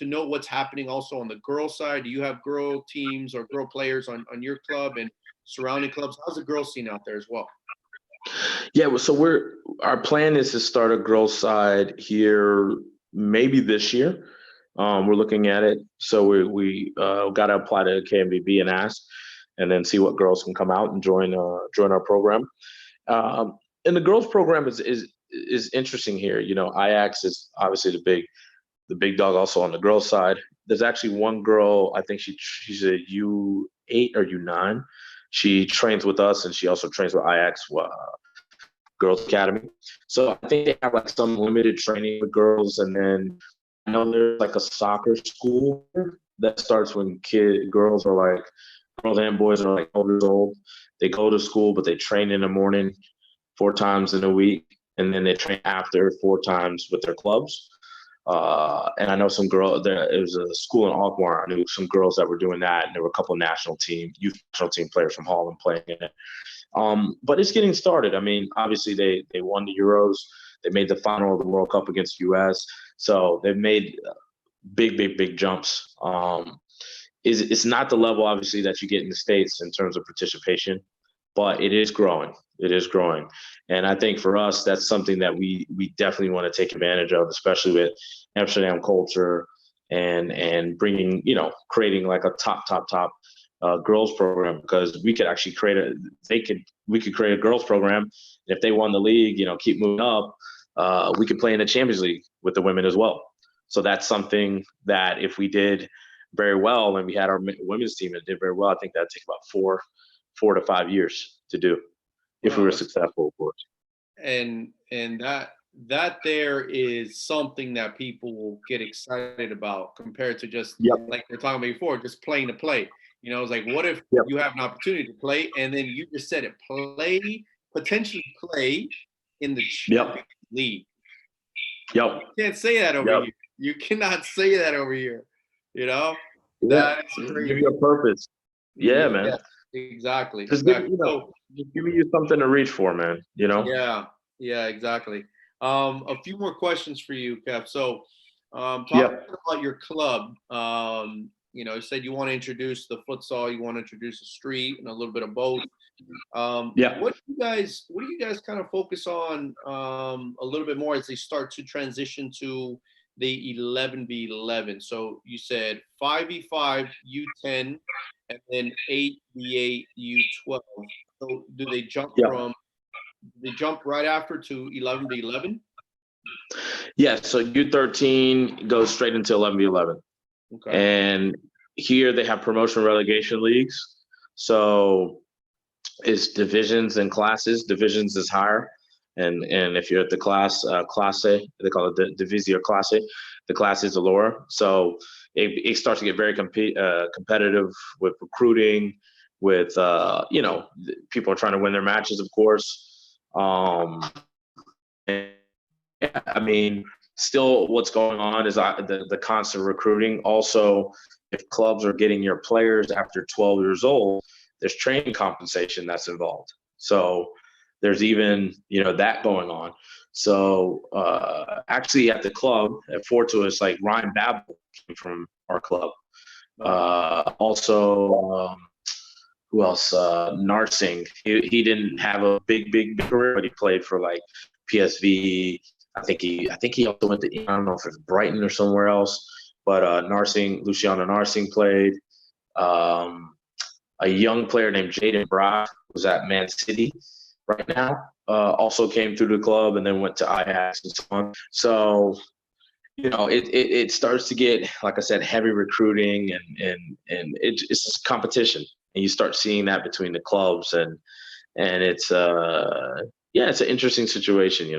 know what's happening also on the girl side? Do you have girl teams or girl players on your club and surrounding clubs? How's the girl scene out there as well? Yeah, well, so our plan is to start a girls side here maybe this year. We're looking at it. So we got to apply to KMVB and ask, and then see what girls can come out and join our program. And the girls program is interesting here. Ajax is obviously the big dog also on the girls side. There's actually one girl, I think she's a U8 or U9. She trains with us, and she also trains with Ajax Girls Academy. So I think they have like some limited training with girls, and then I know there's like a soccer school that starts when girls and boys are like 12 years old. They go to school, but they train in the morning 4 times in a week, and then they train after 4 times with their clubs. And I know some girls there. It was a school in Alkmaar. I knew some girls that were doing that, and there were a couple of youth national team players from Holland playing in it. But it's getting started. I mean, obviously they won the Euros. They made the final of the World Cup against US. So they've made big jumps. It's not the level obviously that you get in the States in terms of participation, but it is growing. And I think for us, that's something that we definitely want to take advantage of, especially with Amsterdam culture and bringing, creating like a top girls program, because we could actually we could create a girls program. And if they won the league, keep moving up, we could play in the Champions League with the women as well. So that's something that if we did very well and we had our women's team that did very well, I think that'd take about 4 to 5 years to do if we were successful, of course. And that there is something that people will get excited about compared to just like we were talking about before, just playing to play. It's like, what if you have an opportunity to play, and then you just said it, potentially play in the Champions League. You can't say that over here. You cannot say that over here. That is crazy. Give you a purpose. Yeah, man. Exactly. Just give you something to reach for, man. Yeah, exactly. A few more questions for you, Kev. So, talking about your club. You said you want to introduce the futsal, you want to introduce the street, and a little bit of both. What do you guys kind of focus on a little bit more as they start to transition to the 11v11. So you said 5v5 U10 and then 8v8 U12. So do they jump Yeah. from they jump right after to 11v11? Yeah. So U13 goes straight into 11v11. Okay. And here they have promotion relegation leagues. So it's divisions and classes. Divisions is higher. And if you're at the classe, they call it the Divisio Classe, the classes are lower. So it starts to get very competitive with recruiting, with people are trying to win their matches, of course. And yeah, I mean, still what's going on is the constant recruiting. Also, if clubs are getting your players after 12 years old, there's training compensation that's involved. So there's even, that going on. So actually at the club at Fortuous, like Ryan Babel came from our club. Also, who else? Narsing. He didn't have a big career, but he played for like PSV. I think he also went to, I don't know if it's Brighton or somewhere else, but Luciano Narsing played. A young player named Jaden Brock was at Man City right now. Also came through the club and then went to Ajax and so on. So it starts to get, like I said, heavy recruiting and it's just competition, and you start seeing that between the clubs and it's it's an interesting situation,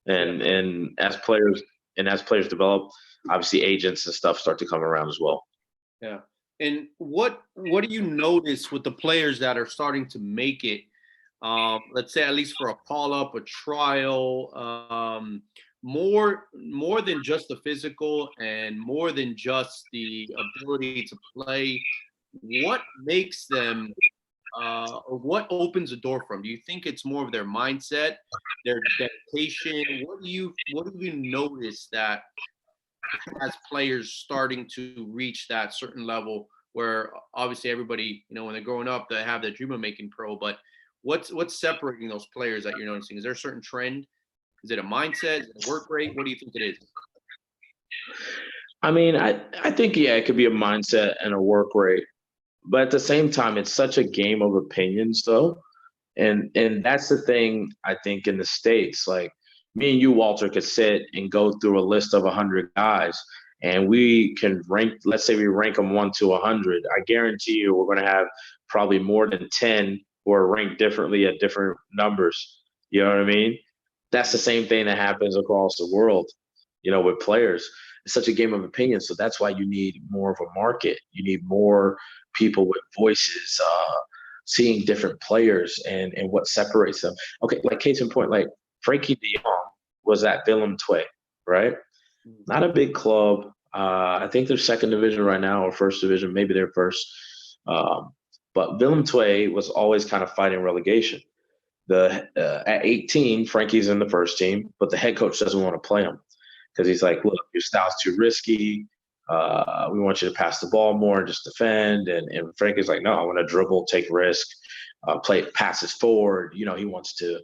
and as players develop, obviously agents and stuff start to come around as well. Yeah. And what do you notice with the players that are starting to make it? Let's say at least for a call up, a trial, more than just the physical and more than just the ability to play. What makes them, or what opens the door for them? Do you think it's more of their mindset, their dedication? What do you notice that has players starting to reach that certain level where obviously everybody, when they're growing up, they have the dream of making pro, but what's separating those players that you're noticing? Is there a certain trend? Is it a mindset? Is it a work rate? What do you think it is? I mean, I think, yeah, it could be a mindset and a work rate, but at the same time, it's such a game of opinions, though. And that's the thing, I think, in the States. Like, me and you, Walter, could sit and go through a list of 100 guys, and we can rank, let's say we rank them 1 to 100. I guarantee you we're going to have probably more than 10 who are ranked differently at different numbers. You know what I mean? That's the same thing that happens across the world, with players. It's such a game of opinions. So that's why you need more of a market. You need more people with voices, seeing different players and what separates them. Okay, like case in point, like Frankie de Jong was at Willem II, right? Not a big club. I think they're second division right now or first division, maybe they're first. But Willem II was always kind of fighting relegation. At 18, Frankie's in the first team, but the head coach doesn't want to play him because he's like, look, your style's too risky. We want you to pass the ball more and just defend. And Frankie's like, no, I want to dribble, take risk, play passes forward. He wants to,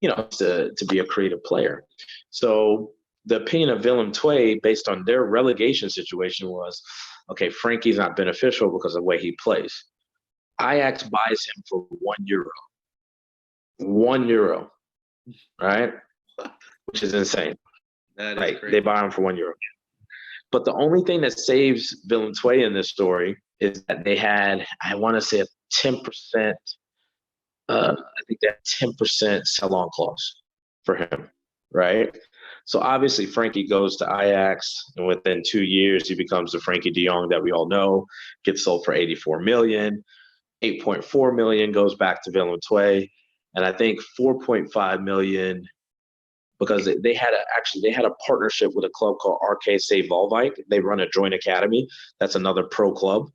to be a creative player. So the opinion of Willem II, based on their relegation situation, was, okay, Frankie's not beneficial because of the way he plays. Ajax buys him for €1. €1, right? Which is insane. That is right? crazy. They buy him for €1. But the only thing that saves Willem II in this story is that they had, I want to say, a 10%. I think that 10% sell-on clause for him, right? So obviously Frankie goes to Ajax, and within 2 years he becomes the Frankie de Jong that we all know. Gets sold for 84 million. 8.4 million goes back to Willem II, and I think 4.5 million because they had a partnership with a club called RKC Waalwijk. They run a joint academy. That's another pro club.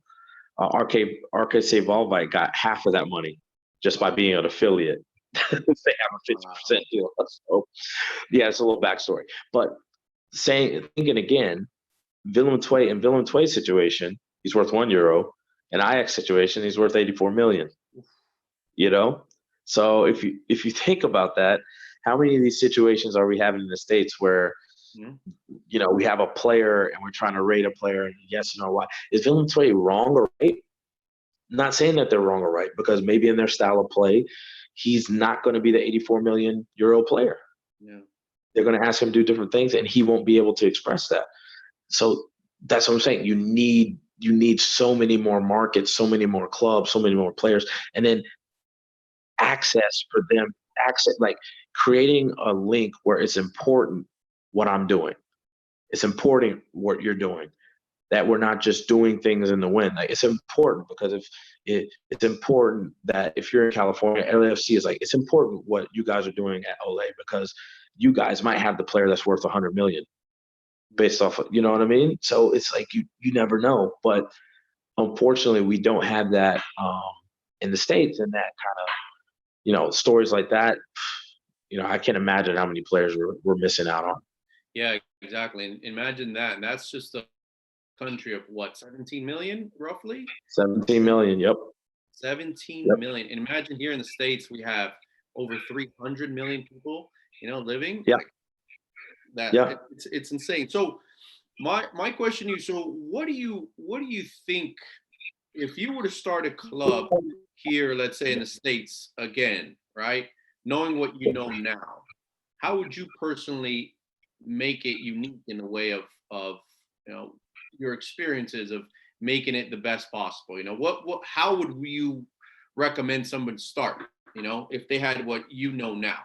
RKC Waalwijk got half of that money just by being an affiliate. They have a 50% deal. So, yeah, it's a little backstory. But thinking again, Willem II's situation, he's worth €1. In Ajax situation, he's worth 84 million. So if you think about that, how many of these situations are we having in the States where Mhm. You know, we have a player and we're trying to rate a player, and yes or no, why. Is Valenzuela wrong or right? Not saying that they're wrong or right, because maybe in their style of play, he's not going to be the 84 million euro player. Yeah. They're going to ask him to do different things, and he won't be able to express that. So that's what I'm saying. You need so many more markets, so many more clubs, so many more players, and then access for them. Access, like creating a link where it's important what I'm doing. It's important what you're doing. That we're not just doing things in the wind. Like, it's important because if it's important that if you're in California, LAFC is like, it's important what you guys are doing at Olé, because you guys might have the player that's worth 100 million based off of, you know what I mean? So it's like you never know. But unfortunately, we don't have that in the States, and that kind of, stories like that. I can't imagine how many players we're missing out on. Yeah, exactly. And imagine that. And that's just a country of what, 17 million roughly? 17 million. Yep. 17 Yep. million. And imagine here in the States, we have over 300 million people, living Yeah. like that. Yeah. It's insane. So my question to you, so what do you think if you were to start a club here, let's say in the States again, right? Knowing what you know now, how would you personally make it unique in the way of your experiences of making it the best possible? What how would you recommend someone start, if they had what you know now?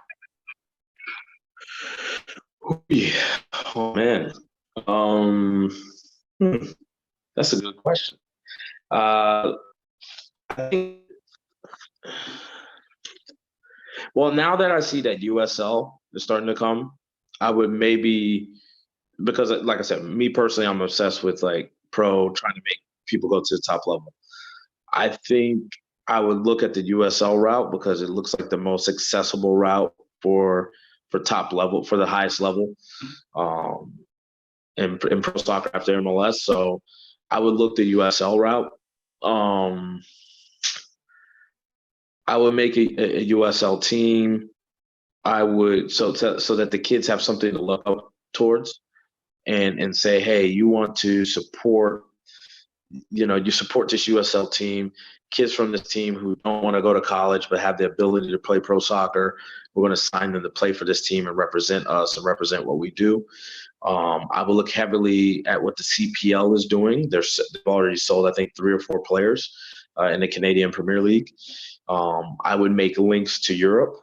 Yeah. Oh man. Um, hmm, that's a good question. Uh, I think, well, now that I see that USL is starting to come, I would maybe, because like I said, me personally, I'm obsessed with like pro, trying to make people go to the top level. I think I would look at the USL route because it looks like the most accessible route for top level, for the highest level, um, in pro soccer after MLS. So I would look the USL route. Um, I would make a USL team. I would, so that the kids have something to look up towards, and say, hey, you want to support, you support this USL team. Kids from this team who don't want to go to college but have the ability to play pro soccer, we're going to sign them to play for this team and represent us and represent what we do. I will look heavily at what the CPL is doing. They've already sold, I think, 3 or 4 players in the Canadian Premier League. I would make links to Europe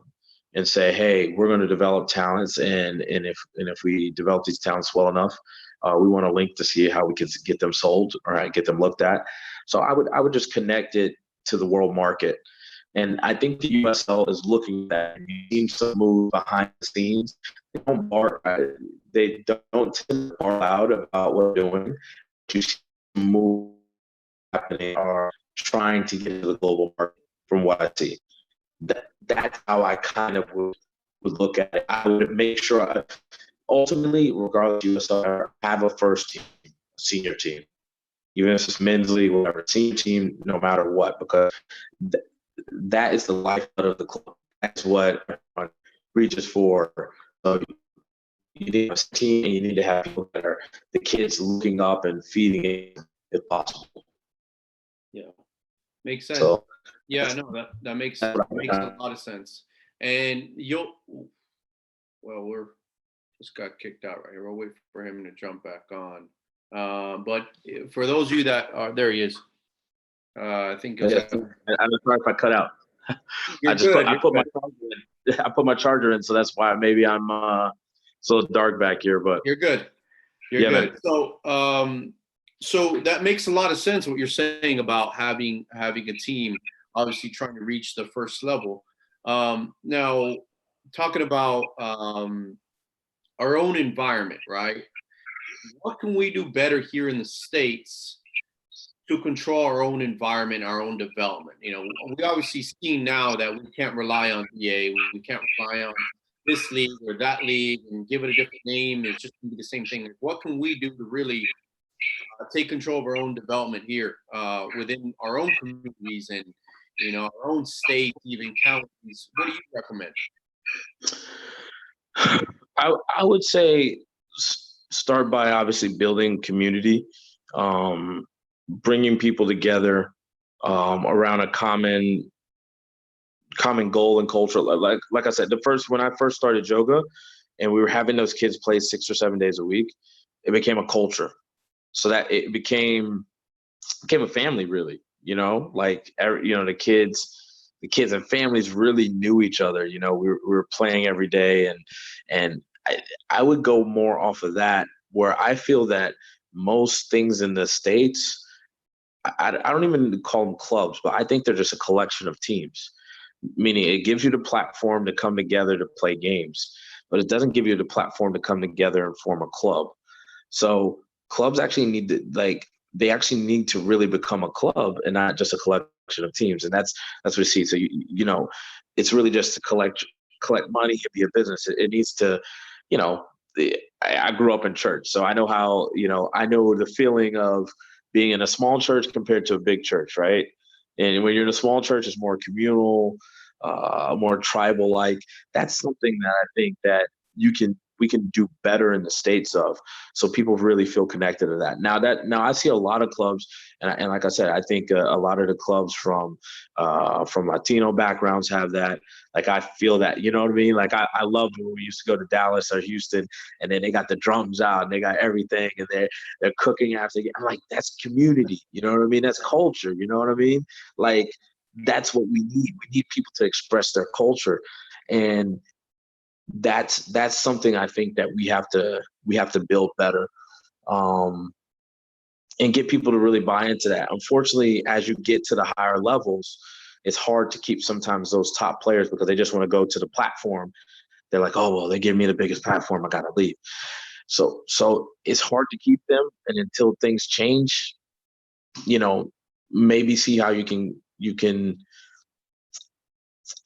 and say, hey, we're going to develop talents, and if we develop these talents well enough, we want to link to see how we can get them sold or get them looked at. So I would just connect it to the world market. And I think the USL is looking at that. It seems to move behind the scenes. They don't tend to bark out about what they're doing. You see move happening are trying to get to the global market from what I see. That's how I kind of would look at it. I would make sure ultimately, regardless of USL, have a first team, senior team, even if it's men's league, whatever, senior team, no matter what, because that is the lifeblood of the club. That's what everyone reaches for. So you need a team, and you need to have people that are the kids looking up and feeding it if possible. Yeah, makes sense. So Yeah, no, that makes that's what I makes a lot of sense. And we're just got kicked out right here. We'll wait for him to jump back on. But for those of you that are there, he is. I think I'm sorry if I cut out. you're good. I You're put my good. charger in. I put my charger in, so that's why maybe I'm so dark back here. But You're good. You're yeah, man. good. So that makes a lot of sense what you're saying about having a team, obviously trying to reach the first level. Now, talking about our own environment, right? What can we do better here in the States to control our own environment, our own development? We obviously see now that we can't rely on EA, we can't rely on this league or that league and give it a different name. It's just gonna be the same thing. What can we do to really take control of our own development here within our own communities and our own state, even counties? What do you recommend? I would say start by obviously building community, bringing people together around a common goal and culture. Like I said, when I first started Joga, and we were having those kids play 6 or 7 days a week, it became a culture. So that it became a family, really. Like the kids and families really knew each other. We were playing every day, and I would go more off of that, where I feel that most things in the States, I don't even call them clubs, but I think they're just a collection of teams. Meaning it gives you the platform to come together to play games, but it doesn't give you the platform to come together and form a club. So clubs actually they actually need to really become a club and not just a collection of teams. And that's what we see. So, it's really just to collect money and be a business. It needs to, I grew up in church, so I know how, I know the feeling of being in a small church compared to a big church, right? And when you're in a small church, it's more communal, more tribal like. That's something that I think that we can do better in the States of, so people really feel connected to that. Now I see a lot of clubs, and like I said, I think a lot of the clubs from Latino backgrounds have that. Like I feel that, you know what I mean? Like I loved when we used to go to Dallas or Houston, and then they got the drums out and they got everything, and they're cooking after. I'm like, that's community. You know what I mean? That's culture. You know what I mean? Like that's what we need. We need people to express their culture, and that's something I think that we have to build better, and get people to really buy into that. Unfortunately, as you get to the higher levels, it's hard to keep sometimes those top players because they just want to go to the platform. They're like, oh, well, they give me the biggest platform, I got to leave. So it's hard to keep them. And until things change, maybe see how you can,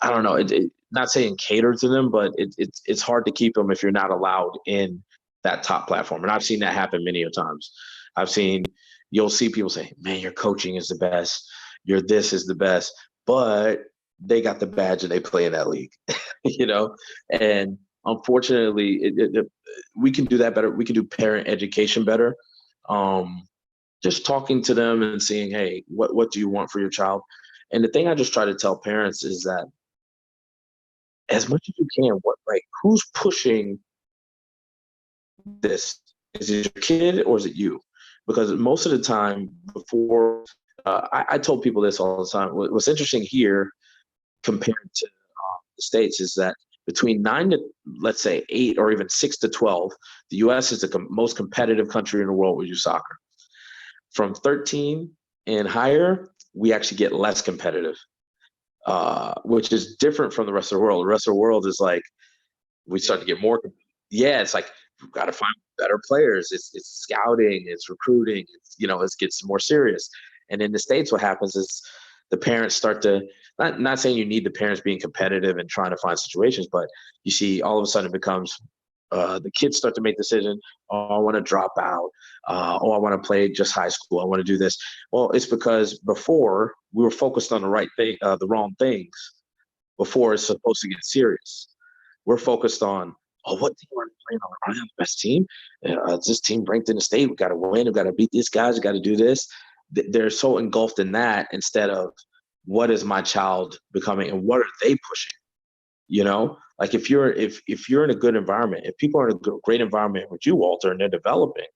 I don't know, not saying cater to them, but it's hard to keep them if you're not allowed in that top platform. And I've seen that happen many a times. You'll see people say, man, your coaching is the best. Your this is the best, but they got the badge and they play in that league, and unfortunately we can do that better. We can do parent education better. Just talking to them and seeing, hey, what do you want for your child? And the thing I just try to tell parents is that as much as you can, who's pushing this? Is it your kid or is it you? Because most of the time before, I told people this all the time. What's interesting here compared to the States is that between 9 to, let's say, 8 or even 6 to 12, the U.S. is the most competitive country in the world with youth soccer. From 13 and higher, we actually get less competitive, which is different from the rest of the world. The rest of the world is like, we start to get more. Yeah, it's like, we've got to find better players. It's scouting, it's recruiting, it gets more serious. And in the States, what happens is the parents start to, not saying you need the parents being competitive and trying to find situations, but you see all of a sudden it becomes, the kids start to make decisions. Oh, I want to drop out. Oh, I want to play just high school. I want to do this. Well, it's because before we were focused on the right thing, the wrong things. Before it's supposed to get serious, we're focused on, oh, what team are we playing on? Are they the best team? Is this team ranked in the state? We got to win. We got to beat these guys. We got to do this. They're so engulfed in that instead of what is my child becoming and what are they pushing? Like if you're in a good environment, if people are in a great environment with you, Walter, and they're developing,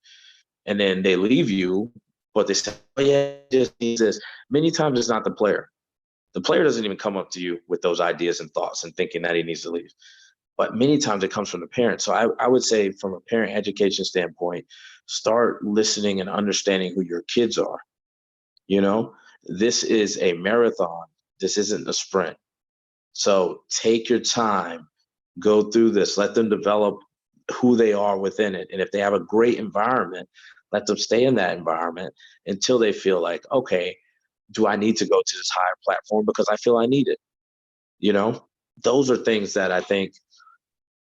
and then they leave you, but they say, oh yeah, just needs this. Many times it's not the player. The player doesn't even come up to you with those ideas and thoughts and thinking that he needs to leave. But many times it comes from the parent. So I would say from a parent education standpoint, start listening and understanding who your kids are. This is a marathon. This isn't a sprint. So take your time, go through this, let them develop who they are within it. And if they have a great environment, let them stay in that environment until they feel like, okay, do I need to go to this higher platform because I feel I need it? Those are things that I think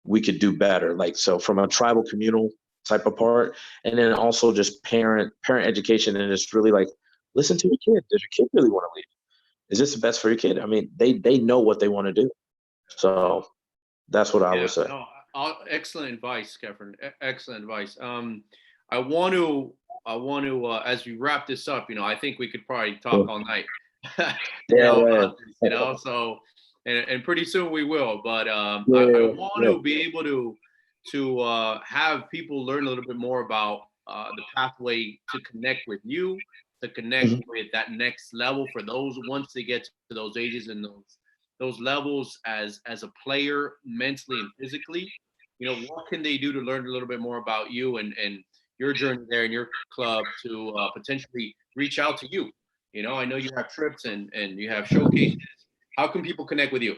we could do better. Like, so from a tribal communal type of part, and then also just parent education. And it's really like, listen to your kid. Does your kid really want to leave? Is this the best for your kid? I mean, they know what they want to do. So that's what I would say. No, Excellent advice, Kephern. Excellent advice. I want to, as we wrap this up, I think we could probably talk all night, Yeah, about this, so, and pretty soon we will, but, I yeah, want yeah. to be able to have people learn a little bit more about, the pathway to connect with you, to connect Mhm. with that next level for those once they get to those ages and those levels as a player mentally and physically. What can they do to learn a little bit more about you and your journey there in your club to, potentially reach out to you? I know you have trips and you have showcases. How can people connect with you?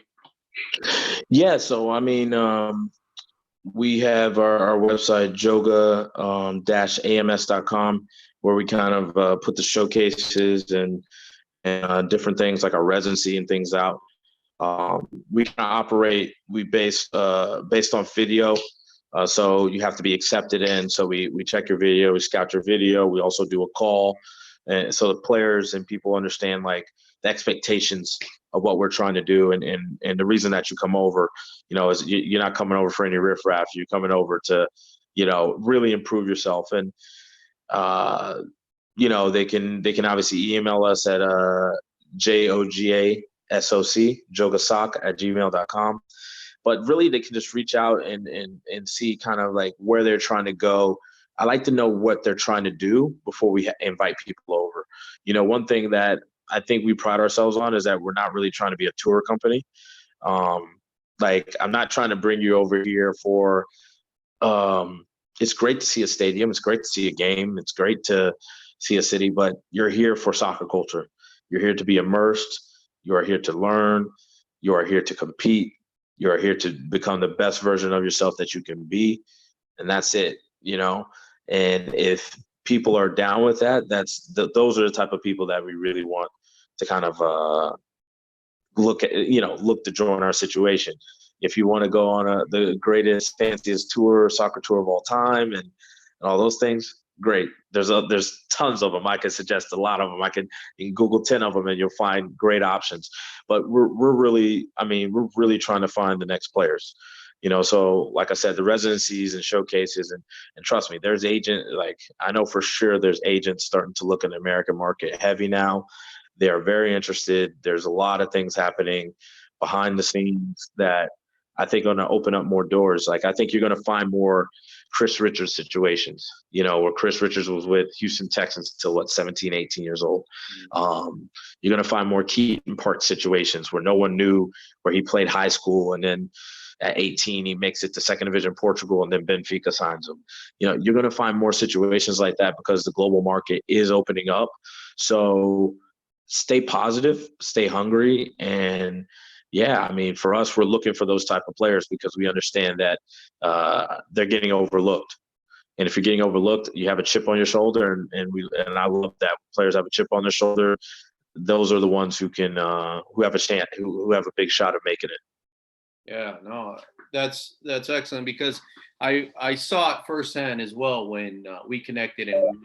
Yeah, so I mean, we have our website, Joga ams.com, where we kind of put the showcases and different things like our residency and things out. We kind of operate, based on video. So you have to be accepted in. So we check your video, we scout your video. We also do a call. And so the players and people understand like the expectations of what we're trying to do. And the reason that you come over, is you're not coming over for any riffraff. You're coming over to, really improve yourself. And, they can obviously email us at jogasoc@gmail.com. But really they can just reach out and see kind of like where they're trying to go. I like to know what they're trying to do before we invite people over. One thing that I think we pride ourselves on is that we're not really trying to be a tour company. Like I'm not trying to bring you over here for it's great to see a stadium, it's great to see a game, it's great to see a city, but you're here for soccer culture. You're here to be immersed, you are here to learn, you are here to compete, you are here to become the best version of yourself that you can be, and that's it. And if people are down with that, those are the type of people that we really want to kind of look to join our situation. If you want to go on the greatest, fanciest soccer tour of all time, and all those things, great. There's tons of them. I can suggest a lot of them. You can Google 10 of them, and you'll find great options. But we're really trying to find the next players. So like I said, the residencies and showcases, and trust me, I know for sure there's agents starting to look in the American market heavy now. They are very interested. There's a lot of things happening behind the scenes that I think are going to open up more doors. Like I think you're going to find more Chris Richards situations, where Chris Richards was with Houston Texans until 17, 18 years old. You're going to find more Keaton Park situations where no one knew where he played high school, and then at 18 he makes it to second division Portugal, and then Benfica signs him. You're going to find more situations like that because the global market is opening up. So stay positive, stay hungry, and yeah, I mean, for us, we're looking for those type of players because we understand that they're getting overlooked. And if you're getting overlooked, you have a chip on your shoulder, and I love that players have a chip on their shoulder. Those are the ones who can who have a chance, who have a big shot of making it. Yeah, no, that's excellent because I saw it firsthand as well when, we connected and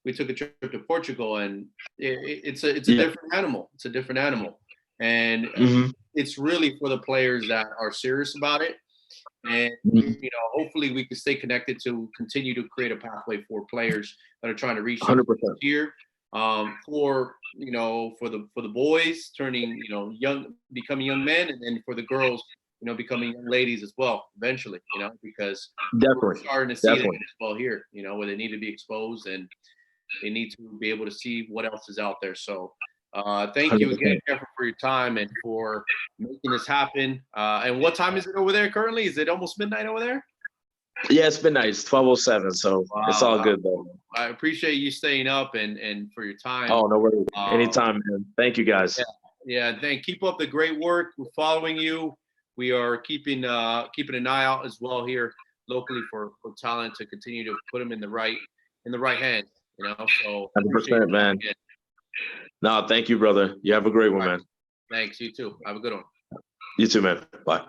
we took a trip to Portugal, and it's a Yeah. different animal. It's a different animal, and Hmm. it's really for the players that are serious about it. And Hmm. hopefully we can stay connected to continue to create a pathway for players that are trying to reach those 100%. here. For the boys turning young, becoming young men, and then for the girls becoming young ladies as well eventually. Because we're Definitely. starting to see that Definitely. as well here. Where they need to be exposed and they need to be able to see what else is out there. So, thank you again, 100%. Kevin, for your time and for making this happen. And what time is it over there currently? Is it almost midnight over there? Yeah, it's been nice. 12:07, so it's Wow, all wow. good though. I appreciate you staying up and for your time. Oh, no worries. Uh, Anytime, man. Thank you guys. yeah, yeah. Keep up the great work. We're following you. We are keeping an eye out as well here locally for talent to continue to put them in the right hands. So appreciate 100%, your time man. again. No, thank you, brother. You have a great one, All right. man. Thanks. You too. Have a good one. You too, man. Bye.